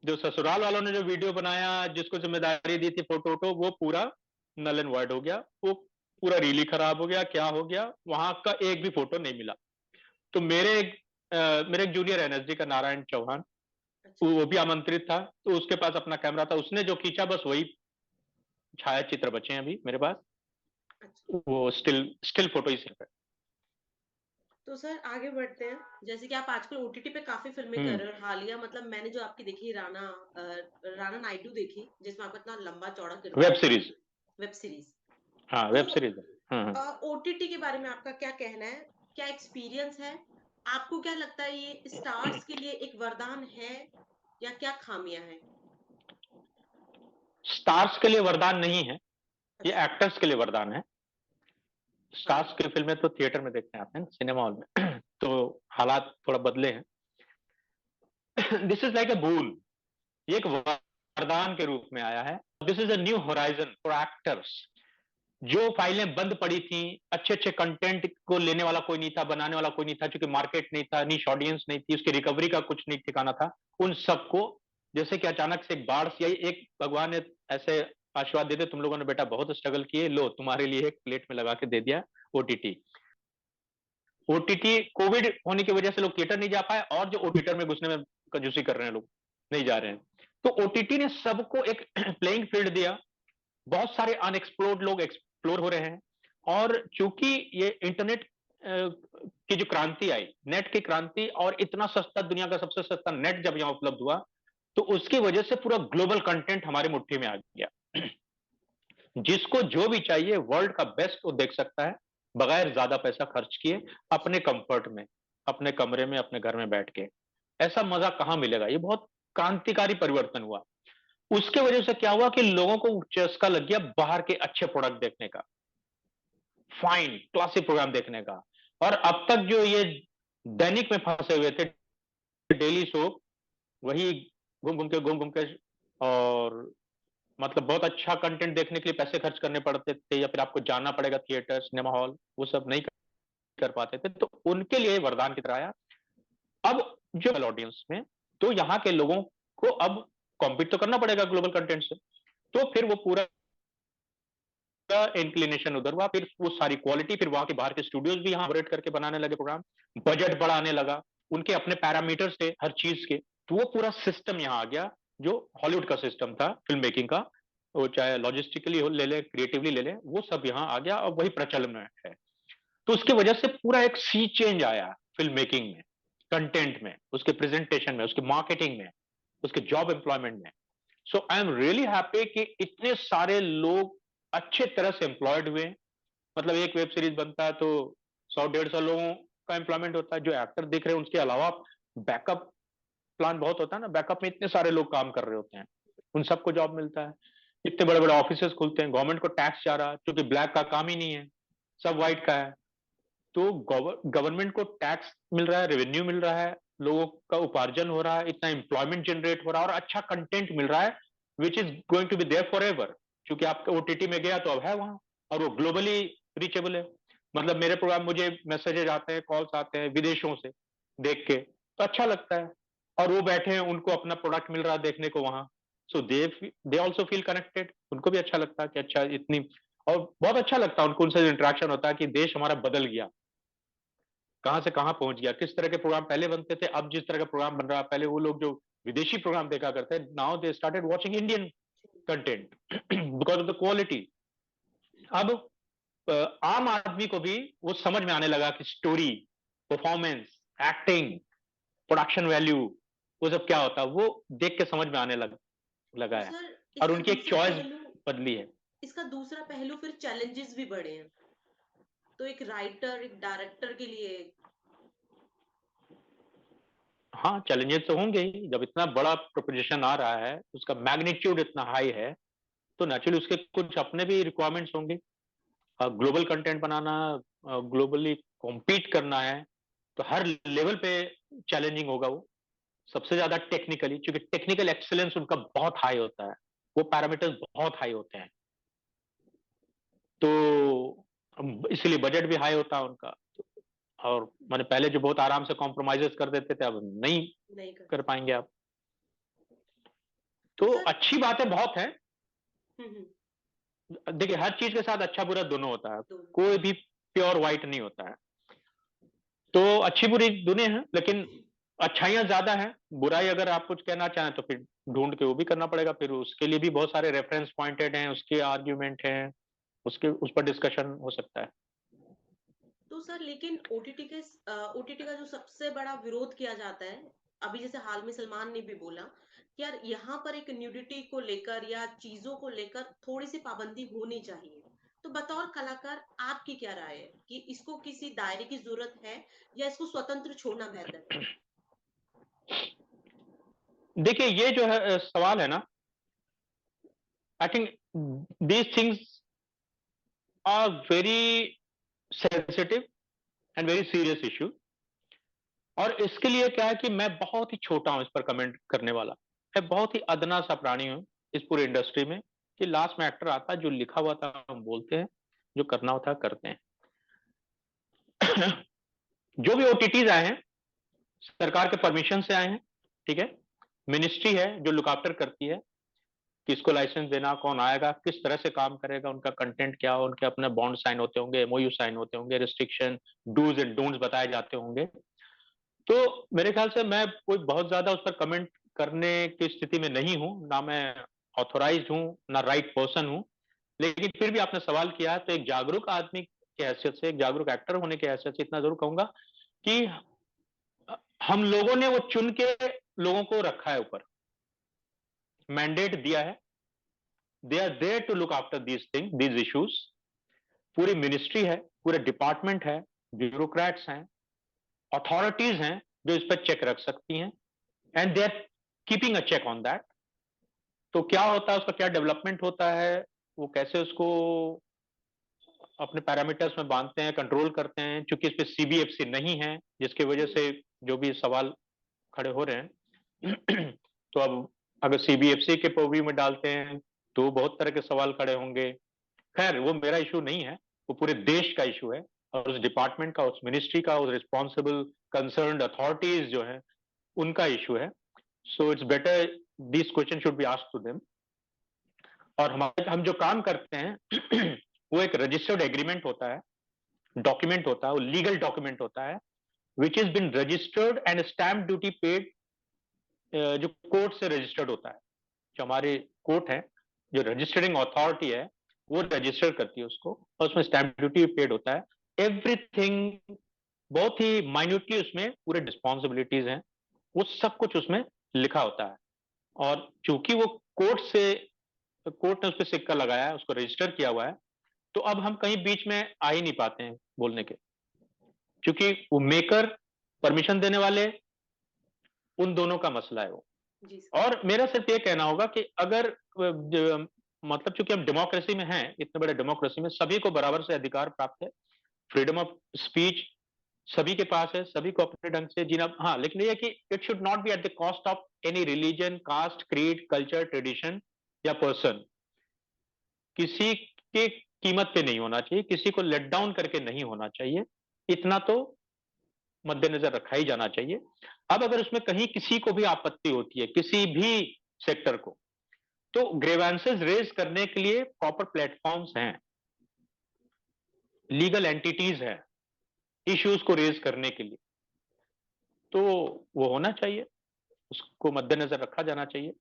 जो ससुराल वालों ने जो वीडियो बनाया, जिसको जिम्मेदारी दी थी फोटो वोटो, वो पूरा नल एंड वाइड हो गया। वो पूरा रील ही खराब हो गया, क्या हो गया, वहां का एक भी फोटो नहीं मिला। तो मेरे एक जूनियर एनएसजी का, नारायण चौहान, अच्छा। वो भी आमंत्रित था। तो उसके पास अपना कैमरा था, उसने जो खींचा बस वही छाया चित्र बचे हैं अभी मेरे पास। अच्छा। वो स्टिल स्टिल फोटो ही सिर्फ है। तो सर आगे बढ़ते हैं। जैसे कि आप आजकल ओटीटी पे काफी फिल्में कर हम्म। रहे हो। हालिया मतलब मैंने जो आपकी देखी राणा नायडू देखी, जिसमें आपका इतना लंबा चौड़ा वेब किरदार था। सीरीज। Web series. हाँ तो वेब सीरीज है। ओटीटी के बारे में आपका क्या कहना है? क्या एक्सपीरियंस है? आपको क्या लगता है ये स्टार्स के लिए एक वरदान है या क्या खामियां हैं? स्टार्स के लिए वरदान नहीं है, ये अच्छा। एक्टर्स के लिए वरदान है। हाँ। स्टार्स की फिल्में तो थिएटर में देखने आते हैं, सिनेमा हॉल में। तो हालात थोड़ा बदले हैं। दिस इज लाइक ए बूल, ये एक वरदान के रूप में आया है। This is a new horizon for actors. जो फाइलें बंद पड़ी थी, अच्छे अच्छे कंटेंट को लेने वाला कोई नहीं था, बनाने वाला कोई नहीं था, क्योंकि मार्केट नहीं था, नीश ऑडियंस नहीं थी, उसकी रिकवरी का कुछ नहीं ठिकाना था। उन सबको जैसे कि अचानक से एक बाढ़ सी आई, एक भगवान ने ऐसे आशीर्वाद दे दे, तुम लोगों ने बेटा बहुत स्ट्रगल किए, लो तुम्हारे लिए एक प्लेट में लगा के दे दिया ओटीटी। ओटीटी कोविड होने की वजह से लोग थिएटर नहीं जा पाए, और जो ओटीटर में घुसने में कंजूसी कर रहे हैं लोग, नहीं जा रहे हैं। तो ओटीटी ने सबको एक प्लेइंग फील्ड दिया। बहुत सारे अनएक्सप्लोर्ड लोग एक्सप्लोर हो रहे हैं। और चूंकि ये इंटरनेट की जो क्रांति आई, नेट की क्रांति, और इतना सस्ता, दुनिया का सबसे सस्ता नेट जब यहां उपलब्ध हुआ, तो उसकी वजह से पूरा ग्लोबल कंटेंट हमारी मुट्ठी में आ गया। जिसको जो भी चाहिए वर्ल्ड का बेस्ट वो देख सकता है, बगैर ज्यादा पैसा खर्च किए, अपने कंफर्ट में, अपने कमरे में, अपने घर में बैठ के। ऐसा मजा कहां मिलेगा? ये बहुत क्रांतिकारी परिवर्तन हुआ। उसके वजह से क्या हुआ कि लोगों को चस्का लग गया बाहर के अच्छे प्रोडक्ट देखने का, फाइन क्लासिक प्रोग्राम देखने का। और अब तक जो ये दैनिक में फंसे हुए थे, डेली शो, वही घूम घूम के और मतलब बहुत अच्छा कंटेंट देखने के लिए पैसे खर्च करने पड़ते थे, या फिर आपको जाना पड़ेगा थिएटर, सिनेमा हॉल, वो सब नहीं कर पाते थे, तो उनके लिए वरदान की तरह आया। अब जो ऑडियंस में, तो यहाँ के लोगों को अब कॉम्पीट तो करना पड़ेगा ग्लोबल कंटेंट से, तो फिर वो पूरा इंक्लिनेशन उधर हुआ, फिर वो सारी क्वालिटी, फिर वहां के बाहर के स्टूडियोज भी यहाँ ऑपरेट करके बनाने लगे प्रोग्राम, बजट बढ़ाने लगा, उनके अपने पैरामीटर्स थे हर चीज के, तो वो पूरा सिस्टम यहाँ आ गया जो हॉलीवुड का सिस्टम था फिल्म मेकिंग का, वो चाहे लॉजिस्टिकली ले ले, क्रिएटिवली ले ले, वो सब यहाँ आ गया और वही प्रचलन में है। तो उसकी वजह से पूरा एक सी चेंज आया फिल्म मेकिंग में, कंटेंट में, उसके प्रेजेंटेशन में, उसके मार्केटिंग में, उसके जॉब एम्प्लॉयमेंट में। सो आई एम रियली हैप्पी कि इतने सारे लोग अच्छे तरह से एम्प्लॉयड हुए। मतलब एक वेब सीरीज बनता है तो 100-150 लोगों का एम्प्लॉयमेंट होता है, जो एक्टर दिख रहे हैं उसके अलावा बैकअप प्लान बहुत होता है ना, बैकअप में इतने सारे लोग काम कर रहे होते हैं, उन सबको जॉब मिलता है। इतने बड़े बड़े ऑफिस खुलते हैं, गवर्नमेंट को टैक्स जा रहा है क्योंकि ब्लैक का काम ही नहीं है, सब व्हाइट का है। तो गवर्नमेंट को टैक्स मिल रहा है, रेवेन्यू मिल रहा है, लोगों का उपार्जन हो रहा है, इतना एम्प्लॉयमेंट जनरेट हो रहा है और अच्छा कंटेंट मिल रहा है which is going to be there forever, क्योंकि आपका ओटीटी में गया तो अब है वहां, और वो ग्लोबली रीचेबल है। मतलब मेरे प्रोग्राम, मुझे मैसेजेस आते हैं, कॉल्स आते हैं विदेशों से देख के, तो अच्छा लगता है। और वो बैठे हैं, उनको अपना प्रोडक्ट मिल रहा है देखने को वहां, सो दे ऑल्सो फील कनेक्टेड, उनको भी अच्छा लगता है कि अच्छा इतनी, और बहुत अच्छा लगता है उनको, उनसे इंटरेक्शन होता है कि देश हमारा बदल गया, कहां से कहां पहुंच गया, किस तरह के प्रोग्राम पहले बनते थे, अब जिस तरह का प्रोग्राम बन रहा है, पहले वो लोग जो विदेशी प्रोग्राम देखा करते हैं, now they started watching Indian content because of the quality. अब आम आदमी को भी वो समझ में आने लगा कि story, performance, acting, production value, वो सब क्या होता है, वो देख के समझ में आने लगा तो है, सर और इसका उनकी एक दूसरा चॉइस पहलू, बदली है। फिर चैलेंजेस भी बढ़े हैं। तो एक राइटर, एक डायरेक्टर के लिए। हाँ, चैलेंजेस तो होंगे ही, जब इतना बड़ा प्रोपोजिशन आ रहा है, उसका मैग्नीट्यूड इतना हाई है, तो नेचुरली उसके कुछ अपने भी रिक्वायरमेंट्स होंगे। ग्लोबल कंटेंट बनाना, ग्लोबली कॉम्पीट करना है, तो हर लेवल पे चैलेंजिंग होगा वो, सबसे ज्यादा टेक्निकली, क्योंकि टेक्निकल एक्सेलेंस उनका बहुत हाई होता है, वो पैरामीटर्स बहुत हाई होते हैं, तो इसलिए बजट भी हाई होता है उनका। और मैंने पहले जो बहुत आराम से कॉम्प्रोमाइजेस कर देते थे, अब नहीं नहीं कर कर पाएंगे आप। तो तो सर। अच्छी बातें बहुत हैं। हम्म। देखिए, हर चीज के साथ अच्छा बुरा दोनों होता है, तो कोई भी प्योर व्हाइट नहीं होता है, तो अच्छी बुरी दुनिया है, लेकिन अच्छाइयां ज्यादा हैं। बुराई अगर आप कुछ कहना चाहें तो फिर ढूंढ के वो भी करना पड़ेगा, फिर उसके लिए भी बहुत सारे रेफरेंस पॉइंटेड हैं, उसके आर्ग्यूमेंट हैं, उसके उस पर डिस्कशन हो सकता है। तो सर लेकिन ओटीटी का जो सबसे बड़ा विरोध किया जाता है, अभी जैसे हाल में सलमान ने भी बोला कि यार यहाँ पर एक न्यूडिटी को लेकर या चीजों को लेकर थोड़ी सी पाबंदी होनी चाहिए। तो बतौर कलाकार आपकी क्या राय है कि इसको किसी दायरे की जरूरत है या इसको स्वतंत्र छोड़ना बेहतर है? देखिए, ये जो है सवाल है ना, I think these things are very sensitive and very serious issue. और इसके लिए क्या है कि मैं बहुत ही छोटा हूं इस पर कमेंट करने वाला, मैं बहुत ही अदना सा प्राणी हूं इस पूरी इंडस्ट्री में, कि लास्ट में एक्टर आता है, जो लिखा हुआ था हम बोलते हैं, जो करना होता है करते हैं। जो भी ओटीटीज आए हैं, सरकार के परमिशन से आए हैं, ठीक है, मिनिस्ट्री है जो लुक आफ्टर करती है, किसको लाइसेंस देना, कौन आएगा, किस तरह से काम करेगा, उनका कंटेंट क्या हो, उनके अपने बॉन्ड साइन होते होंगे, एमओयू साइन होते होंगे, रिस्ट्रिक्शन, डूज एंड डोंट्स बताए जाते होंगे। तो मेरे ख्याल से मैं कोई बहुत ज्यादा उस पर कमेंट करने की स्थिति में नहीं हूं, ना मैं ऑथोराइज हूं, ना राइट पर्सन हूं। लेकिन फिर भी आपने सवाल किया है, तो एक जागरूक आदमी की हैसियत से, एक जागरूक एक्टर होने की हैसियत से इतना जरूर कहूंगा कि हम लोगों ने वो चुन के लोगों को रखा है ऊपर, मैंडेट दिया है, they are there to look after these thing, these issues. पूरी मिनिस्ट्री है, पूरे डिपार्टमेंट है, ब्यूरोक्रेट्स हैं, अथॉरिटीज हैं जो इस पर चेक रख सकती हैं, and they are keeping a check on that. तो क्या होता है, उसका क्या डेवलपमेंट होता है, वो कैसे उसको अपने पैरामीटर्स में बांधते हैं, कंट्रोल करते हैं, चूंकि इस पे सीबीएफसी नहीं है, जिसकी वजह जी, से जो भी सवाल खड़े हो रहे हैं तो अब अगर सीबीएफसी के पर्व्यू में डालते हैं तो बहुत तरह के सवाल खड़े होंगे। खैर वो मेरा इशू नहीं है, वो पूरे देश का इशू है, और उस डिपार्टमेंट का, उस मिनिस्ट्री का, उस रिस्पॉन्सिबल कंसर्न्ड अथॉरिटीज जो है उनका इशू है। So it's better this question should be asked to them. और हमारे हम जो काम करते हैं वो एक रजिस्टर्ड एग्रीमेंट होता है, डॉक्यूमेंट होता है, वो लीगल डॉक्यूमेंट होता है, which is been registered and stamp duty paid, जो कोर्ट से रजिस्टर्ड होता है। जो हमारे कोर्ट है, जो रजिस्टरिंग अथॉरिटी है, वो रजिस्टर करती है उसको, और उसमें स्टैम्प ड्यूटी पेड होता है। एवरीथिंग बहुत ही माइन्यूटली उसमें पूरे रिस्पॉन्सिबिलिटीज हैं, वो सब कुछ उसमें लिखा होता है। और चूंकि वो कोर्ट ने उस पर सिक्का लगाया है, उसको रजिस्टर किया हुआ है, तो अब हम कहीं बीच में आ ही नहीं पाते हैं बोलने के, क्योंकि वो मेकर, परमिशन देने वाले, उन दोनों का मसला है वो। जी सर। और मेरा सिर्फ ये कहना होगा कि अगर मतलब चूंकि हम डेमोक्रेसी में हैं, इतने बड़े डेमोक्रेसी में सभी को बराबर से अधिकार प्राप्त है, फ्रीडम ऑफ स्पीच सभी के पास है, सभी को अपने ढंग से जीना, हाँ, लेकिन ये है कि it should not be at the cost of any religion, caste, creed, culture, tradition या पर्सन। किसी के कीमत पे नहीं होना चाहिए, किसी को लेट डाउन करके नहीं होना चाहिए, इतना तो मद्देनजर रखा ही जाना चाहिए। अब अगर उसमें कहीं किसी को भी आपत्ति होती है, किसी भी सेक्टर को, तो ग्रेवेंसेस रेज करने के लिए प्रॉपर प्लेटफॉर्म्स हैं, लीगल एंटिटीज हैं इश्यूज को रेज करने के लिए, तो वो होना चाहिए, उसको मद्देनजर रखा जाना चाहिए।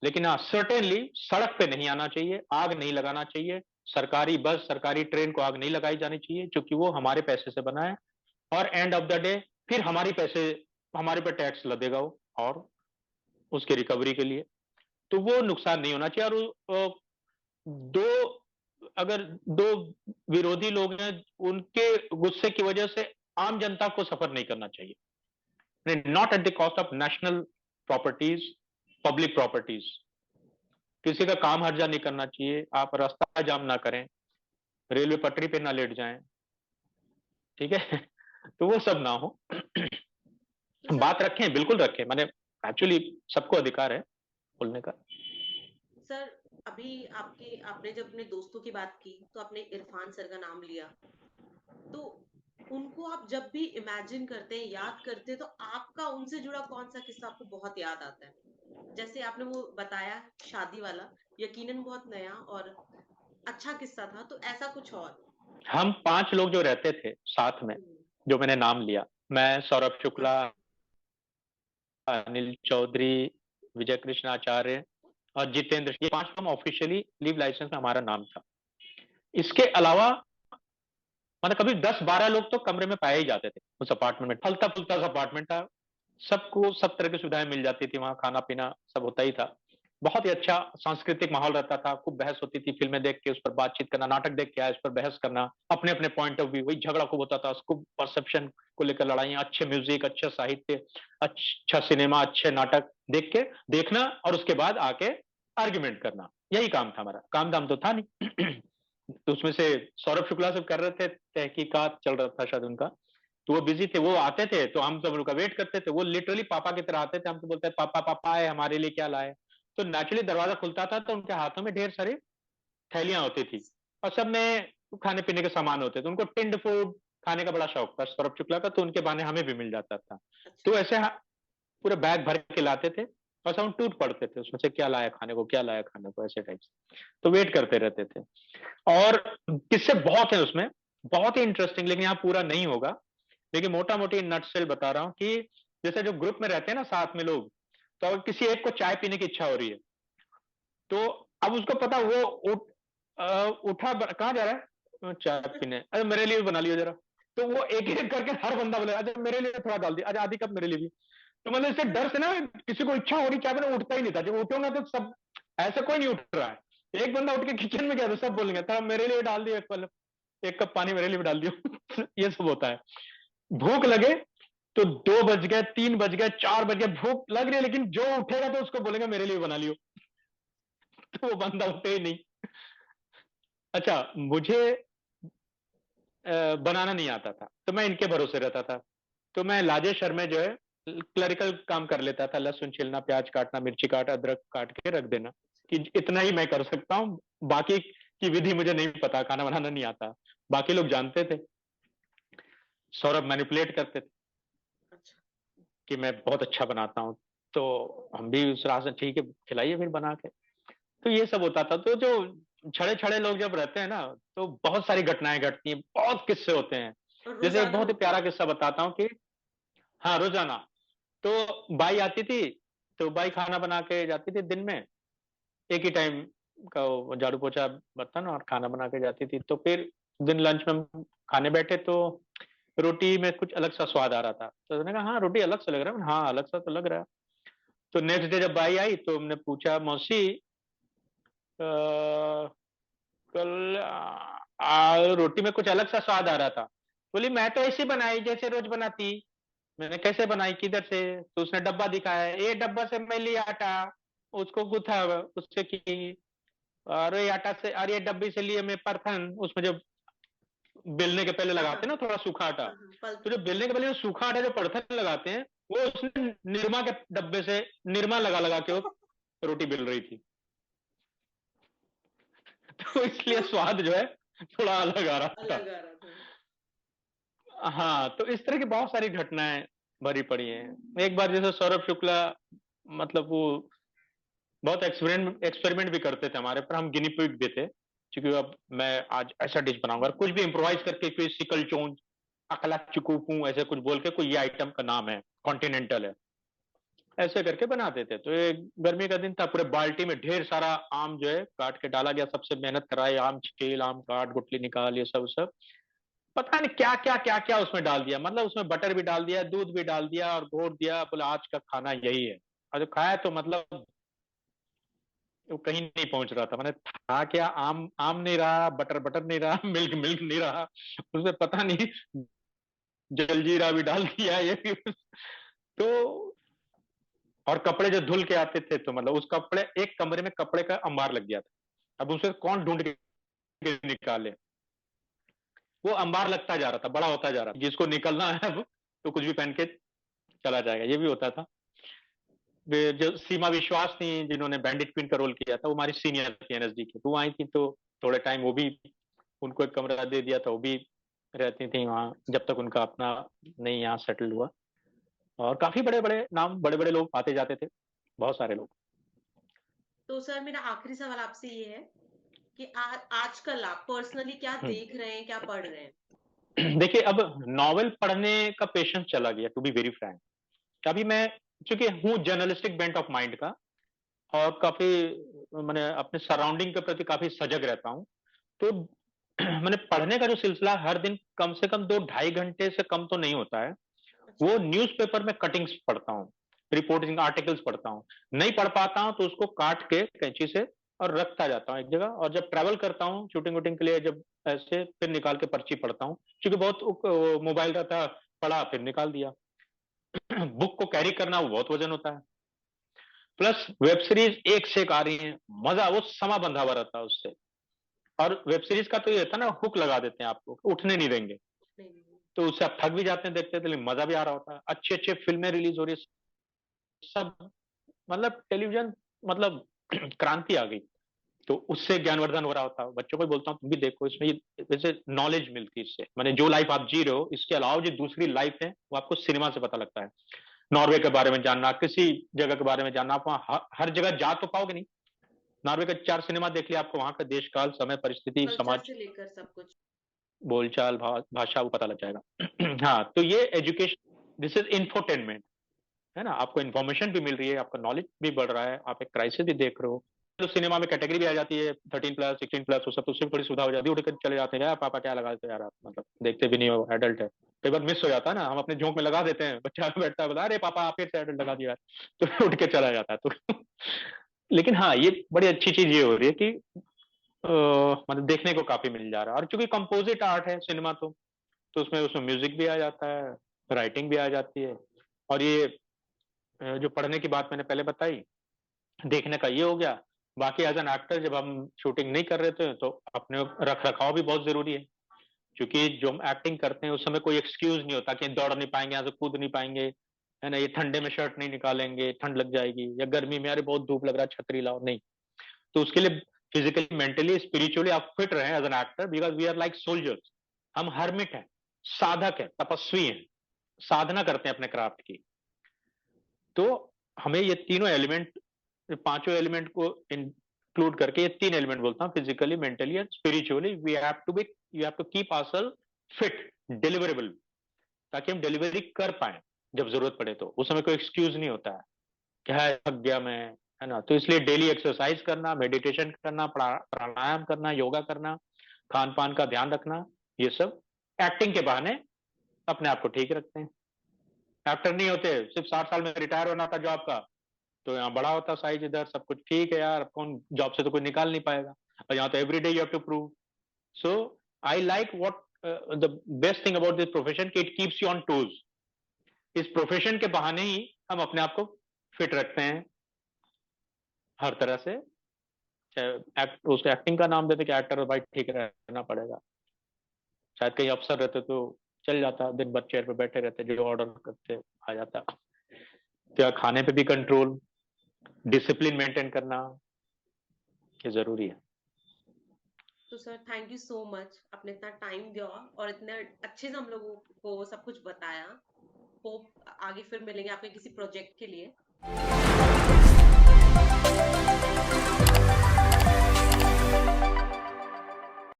लेकिन हाँ, सर्टेनली सड़क पे नहीं आना चाहिए, आग नहीं लगाना चाहिए, सरकारी बस, सरकारी ट्रेन को आग नहीं लगाई जानी चाहिए, क्योंकि वो हमारे पैसे से बना है, और एंड ऑफ द डे फिर हमारे पे टैक्स लदेगा वो, और उसकी रिकवरी के लिए, तो वो नुकसान नहीं होना चाहिए। और दो अगर दो विरोधी लोग हैं, उनके गुस्से की वजह से आम जनता को सफर नहीं करना चाहिए, not at the cost of national properties, public properties. किसी का काम हर्जा नहीं करना चाहिए, आप रास्ता जाम ना करें, रेलवे पटरी पे ना लेट जाएं, ठीक है तो वो सब ना हो। तो सर, बात रखें, बिल्कुल रखें, मैंने एक्चुअली सबको अधिकार है बोलने का। सर अभी आपने जब अपने दोस्तों की बात की तो आपने इरफान सर का नाम लिया, तो उनको आप जब भी इमेजिन करते हैं, याद करते हैं, तो आपका उनसे जुड़ा कौन सा किस्सा आपको बहुत याद आता है? जैसे आपने वो बताया शादी वाला, यकीनन बहुत नया और अच्छा किस्सा था, तो ऐसा कुछ और? हम 5 लोग जो रहते थे साथ में, हम्म। जो मैंने नाम लिया, मैं, सौरभ शुक्ला, अच्छा। अनिल चौधरी, विजय कृष्ण आचार्य और जितेंद्र, ये 5 हम ऑफिशियली लीव लाइसेंस में हमारा नाम था। इसके अलावा मतलब कभी 10-12 लोग तो कमरे में पाए ही जाते थे उस अपार्टमेंट में, फलता फुलता सा अपार्टमेंट था, सबको सब तरह की सुविधाएं मिल जाती थी वहां, खाना पीना सब होता ही था, बहुत ही अच्छा सांस्कृतिक माहौल रहता था, खूब बहस होती थी, फिल्में देख के उस पर बातचीत करना, नाटक देख के आए उस पर बहस करना, अपने अपने पॉइंट ऑफ व्यू, वही झगड़ा खूब होता था, उसको परसेप्शन को लेकर लड़ाइयां, अच्छे म्यूजिक, अच्छा साहित्य, अच्छा सिनेमा, अच्छे नाटक देख के देखना, और उसके बाद आके आर्ग्यूमेंट करना, यही काम था हमारा, काम धाम तो था नहीं तो उसमें से सौरभ शुक्ला सब कर रहे थे, तहकीकात चल रहा था शायद उनका, तो वो बिजी थे, वो आते थे तो हम सब उनका वेट करते थे, वो लिटरली पापा की तरह आते थे, हमको बोलते हैं पापा, पापा आए हमारे लिए, क्या लाए? तो नेचुरली दरवाजा खुलता था तो उनके हाथों में ढेर सारी थैलियां होती थी, और सब में खाने पीने के सामान होते थे, उनको टिंड फूड खाने का बड़ा शौक था सौरभ शुक्ला का, तो उनके बहाने हमें भी मिल जाता था। अच्छा। तो ऐसे पूरे बैग भर के लाते थे, और सब हम टूट पड़ते थे उसमें से, क्या लाया खाने को, क्या लाया खाने को, ऐसे टाइप से, तो वेट करते रहते थे। और किस्से बहुत है उसमें, बहुत ही इंटरेस्टिंग, लेकिन यहाँ पूरा नहीं होगा, लेकिन मोटा मोटी नटसेल बता रहा हूँ कि जैसे जो ग्रुप में रहते हैं ना साथ में लोग, तो अगर किसी एक को चाय पीने की इच्छा हो रही है, तो अब उसको पता, वो उठा, कहाँ जा रहा है? चाय पीने, अरे मेरे लिए भी बना लियो जरा। तो वो एक एक करके हर बंदा बोले, अच्छा मेरे लिए थोड़ा डाल दिया, अच्छा आधी कप मेरे लिए भी। तो मतलब इससे डर से ना, किसी को इच्छा हो रही चाय पीने, उठता ही नहीं था, जब उठूंगा तो सब, ऐसा कोई नहीं उठ रहा है, एक बंदा उठ के किचन में गया तो सब बोलेंगे था मेरे लिए डाल दियो, एक कप पानी मेरे लिए भी डाल दियो ये सब होता है। भूख लगे तो 2 बज गए, 3 बज गए, 4 बज गए, भूख लग रही है, लेकिन जो उठेगा तो उसको बोलेंगे मेरे लिए बना लियो। तो वो बंदा उठे ही नहीं। अच्छा, मुझे बनाना नहीं आता था, तो मैं इनके भरोसे रहता था। तो मैं लाजे शर्मे जो है क्लरिकल काम कर लेता था, लहसुन छिलना, प्याज काटना, मिर्ची काट, अदरक काट के रख देना, कि इतना ही मैं कर सकता हूँ। बाकी की विधि मुझे नहीं पता, खाना बनाना नहीं आता। बाकी लोग जानते थे, सौरभ मैनिपुलेट करते थे अच्छा। कि मैं बहुत अच्छा बनाता हूँ। तो हम भी उस राह से, ठीक है खिलाइए फिर बना के। तो ये सब होता था। तो जो छड़े छड़े लोग जब रहते हैं ना, तो बहुत सारी घटनाएं घटती हैं, बहुत किस्से होते हैं। और जैसे एक रोजाना बहुत ही होते प्यारा हैं? किस्सा बताता हूँ कि हाँ, रोजाना। तो बाई आती थी, तो बाई खाना बना के जाती थी दिन में, एक ही टाइम का वो झाड़ू पोछा बर्तन और खाना बना के जाती थी। तो फिर दिन लंच में हम खाने बैठे, तो रोटी में कुछ अलग सा स्वाद आ रहा था। तो उसने कहा हाँ रोटी अलग सा लग रहा है। हाँ अलग सा तो लग रहा है। तो नेक्स्ट डे जब बाई आई तो हमने पूछा, मौसी कल रोटी में कुछ अलग सा स्वाद आ रहा था। बोली मैं तो ऐसी बनाई जैसे रोज बनाती। मैंने कैसे बनाई, किधर से? तो उसने डब्बा दिखाया, ये डब्बा से मैं लिया आटा, उसको गूथा, उससे की, और ये आटा से, और ये डब्बी से लिए मैं परथन, उसमें जो बेलने के पहले हाँ हाँ लगाते हैं ना थोड़ा सूखा आटा। हाँ हाँ, तो जो बेलने के पहले जो सूखा आटा जो परथन लगाते हैं, वो उसने निरमा के डब्बे से निरमा लगा लगा के वो रोटी बेल रही थी। तो इसलिए स्वाद जो है थोड़ा अलग आ रहा था। अलग आ रहा था। हाँ, तो इस तरह की बहुत सारी घटनाएं भरी पड़ी हैं। एक बार जैसे सौरभ शुक्ला, मतलब वो बहुत एक्सपेरिमेंट एक्सपेरिमेंट भी करते थे हमारे पर, हम गिनी पिग भी थे। क्योंकि अब मैं आज ऐसा डिश बनाऊंगा, कुछ भी इम्प्रोवाइज करके, कोई सिकल चोंज, अकला चुकूपू, ऐसे कुछ बोल के कोई ये आइटम का नाम है, कॉन्टिनेंटल है, ऐसे करके बना देते। तो एक गर्मी का दिन था, पूरे बाल्टी में ढेर सारा आम जो है काट के डाला गया, सबसे मेहनत कराई, आम छील, आम काट, गुठली निकाल, ये सब सब। पता नहीं क्या क्या क्या क्या उसमें डाल दिया, मतलब उसमें बटर भी डाल दिया, दूध भी डाल दिया और घोट दिया, बोला आज का खाना यही है। और जब खाया तो मतलब वो कहीं नहीं पहुंच रहा था। मैंने था क्या, आम आम नहीं रहा, बटर बटर नहीं रहा, मिल्क मिल्क नहीं रहा, उसमें पता नहीं जलजीरा भी डाल दिया ये भी। तो और कपड़े जो धुल के आते थे, तो मतलब उस कपड़े, एक कमरे में कपड़े का अंबार लग गया था। अब उसे कौन ढूंढ के निकाले? वो अंबार लगता जा रहा था, बड़ा होता जा रहा था, जिसको निकलना है अब तो कुछ भी पहन के चला जाएगा, ये भी होता था। जो सीमा विश्वास थी, जिन्होंने बैंडिट क्वीन का रोल किया था, वो हमारी सीनियर थी एनएसडी की, तो वो आई थी, तो थोड़े टाइम वो भी, उनको एक कमरा दे दिया था, वो भी रहती थी वहां जब तक उनका अपना नहीं यहाँ सेटल हुआ। और काफी बड़े बड़े नाम, बड़े बड़े लोग आते जाते थे, बहुत सारे लोग। तो सर मेरा आखिरी सवाल आपसे ये है कि आजकल आप पर्सनली क्या देख रहे हैं, क्या पढ़ रहे हैं? देखिए, अब नॉवेल पढ़ने का पेशेंस चला गया, टू बी वेरी फ्रैंक। अभी मैं, चूंकि हूँ जर्नलिस्टिक बेंट ऑफ माइंड का, और काफी मैंने अपने सराउंडिंग के प्रति काफी सजग रहता हूँ। तो मैंने पढ़ने का जो सिलसिला, हर दिन कम से कम 2 ढाई घंटे से कम तो नहीं होता है। अच्छा। वो न्यूज़पेपर में कटिंग्स पढ़ता हूँ, रिपोर्टिंग आर्टिकल्स पढ़ता हूँ। नहीं पढ़ पाता हूँ तो उसको काट के कैंची से और रखता जाता हूँ एक जगह, और जब ट्रैवल करता हूँ शूटिंग वूटिंग के लिए, जब ऐसे फिर निकाल के पर्ची पढ़ता हूँ, क्योंकि बहुत मोबाइल रहता, पढ़ा फिर निकाल दिया। बुक को कैरी करना वो बहुत वजन होता है। प्लस वेब सीरीज एक से एक आ रही है, मजा, वो समा बंधा हुआ रहता है उससे। और वेब सीरीज का तो ये था ना, हुक लगा देते हैं आपको, उठने नहीं देंगे। नहीं। तो उससे आप थक भी जाते हैं देखते थे, लेकिन मजा भी आ रहा होता है। अच्छी अच्छी फिल्में रिलीज हो रही है सब, मतलब टेलीविजन, मतलब क्रांति आ गई। तो उससे ज्ञानवर्धन हो रहा होता है। बच्चों को भी बोलता हूँ तुम भी देखो, इसमें वैसे नॉलेज मिलती है इससे। मैंने जो लाइफ आप जी रहे हो, इसके अलावा जो दूसरी लाइफ है, वो आपको सिनेमा से पता लगता है। नॉर्वे के बारे में जानना, किसी जगह के बारे में जानना, आप वहाँ हर जगह जा तो पाओगे नहीं। नॉर्वे का 4 सिनेमा देख लिया, आपको वहां का देश काल, समय, परिस्थिति, कल्चर समाज, से लेकर सब कुछ। बोलचाल, भाषा, वो पता लग जाएगा। हाँ, तो ये एजुकेशन, दिस इज इंफोटेनमेंट, है ना। आपको इन्फॉर्मेशन भी मिल रही है, आपका नॉलेज भी बढ़ रहा है, आप एक क्राइसिस भी देख रहे हो। तो सिनेमा में कैटेगरी भी आ जाती है, 13+, 16+, वो सब, तो उससे भी थोड़ी सुविधा हो जाती है। उठ कर चले जाते हैं, यार पापा क्या लगा देते यार आप, मतलब देखते भी नहीं हो, एडल्ट है। कई बार मिस हो जाता है ना, हम अपने झोंक में लगा देते हैं, बच्चा बैठता है, बोला अरे पापा आप फिर से एडल्ट लगा दिया यार, तो उठ के चला जाता है। तो लेकिन हाँ, ये बड़ी अच्छी चीज ये हो रही है कि मतलब देखने को काफी मिल जा रहा है। और चूंकि कंपोजिट आर्ट है सिनेमा, तो उसमें उसमें म्यूजिक भी आ जाता है, राइटिंग भी आ जाती है। और ये जो पढ़ने की बात मैंने पहले बताई, देखने का ये हो गया। बाकी एज़ एन एक्टर जब हम शूटिंग नहीं कर रहे थे, तो अपने रख-रखाव भी बहुत ज़रूरी है। क्योंकि जो हम एक्टिंग करते हैं, उस समय कोई एक्सक्यूज़ नहीं होता कि दौड़ नहीं पाएँगे, यहाँ से कूद नहीं पाएँगे, है ना? ये ठंडे में शर्ट नहीं निकालेंगे, ठंड लग जाएगी या गर्मी में अरे बहुत धूप लग रहा है, छतरी लाओ, नहीं। तो उसके लिए फिज़िकली, मेंटली, स्पिरिचुअली आप फिट रहें as an actor because we are like soldiers. हम हर्मिट हैं, साधक हैं, तपस्वी हैं, साधना करते हैं अपने क्राफ्ट की। तो हमें ये तीनों एलिमेंट, पाँचों एलिमेंट को इंक्लूड करके ये 3 एलिमेंट बोलता हूँ, physically, mentally and spiritually we have to keep ourselves fit, deliverable, ताकि हम डिलीवरी कर पाएँ, जब ज़रूरत पड़े तो। उस समय कोई एक्सक्यूज़ नहीं होता है, कि हाय थक गया मैं, है ना? तो इसलिए डेली एक्सरसाइज़ करना, मेडिटेशन करना, प्राणायाम करना, योगा करना, खान-पान का ध्यान रखना, ये सब एक्टिंग के बहाने अपने आप को ठीक रखते हैं। एक्टर नहीं होते, सिर्फ़ 60 साल में रिटायर होना था जॉब का, तो यहाँ बड़ा होता साइज़ इधर, सब कुछ ठीक है यार, कौन जॉब से तो कोई निकाल नहीं पाएगा। और यहाँ तो every day you have to prove. So I like what the best thing about this profession कि it keeps you on toes. इस प्रोफेशन के बहाने ही हम अपने आप को फिट रखते हैं, हर तरह से। चाहे उसको एक्टिंग का नाम देते कि एक्टर भाई ठीक रहना पड़ेगा। शायद कहीं अफ़सर रहते तो चल जाता, दिन भर चेयर पे बैठे रहते, जो ऑर्डर करते आ जाता। क्या खाने पे भी कंट्रोल, डिसिप्लिन मेंटेन करना, ये ज़रूरी है। तो sir thank you so much, आपने इतना टाइम दिया और इतने अच्छे से हम लोगों को सब कुछ बताया। होप आगे फिर मिलेंगे आपके किसी प्रोजेक्ट के लिए।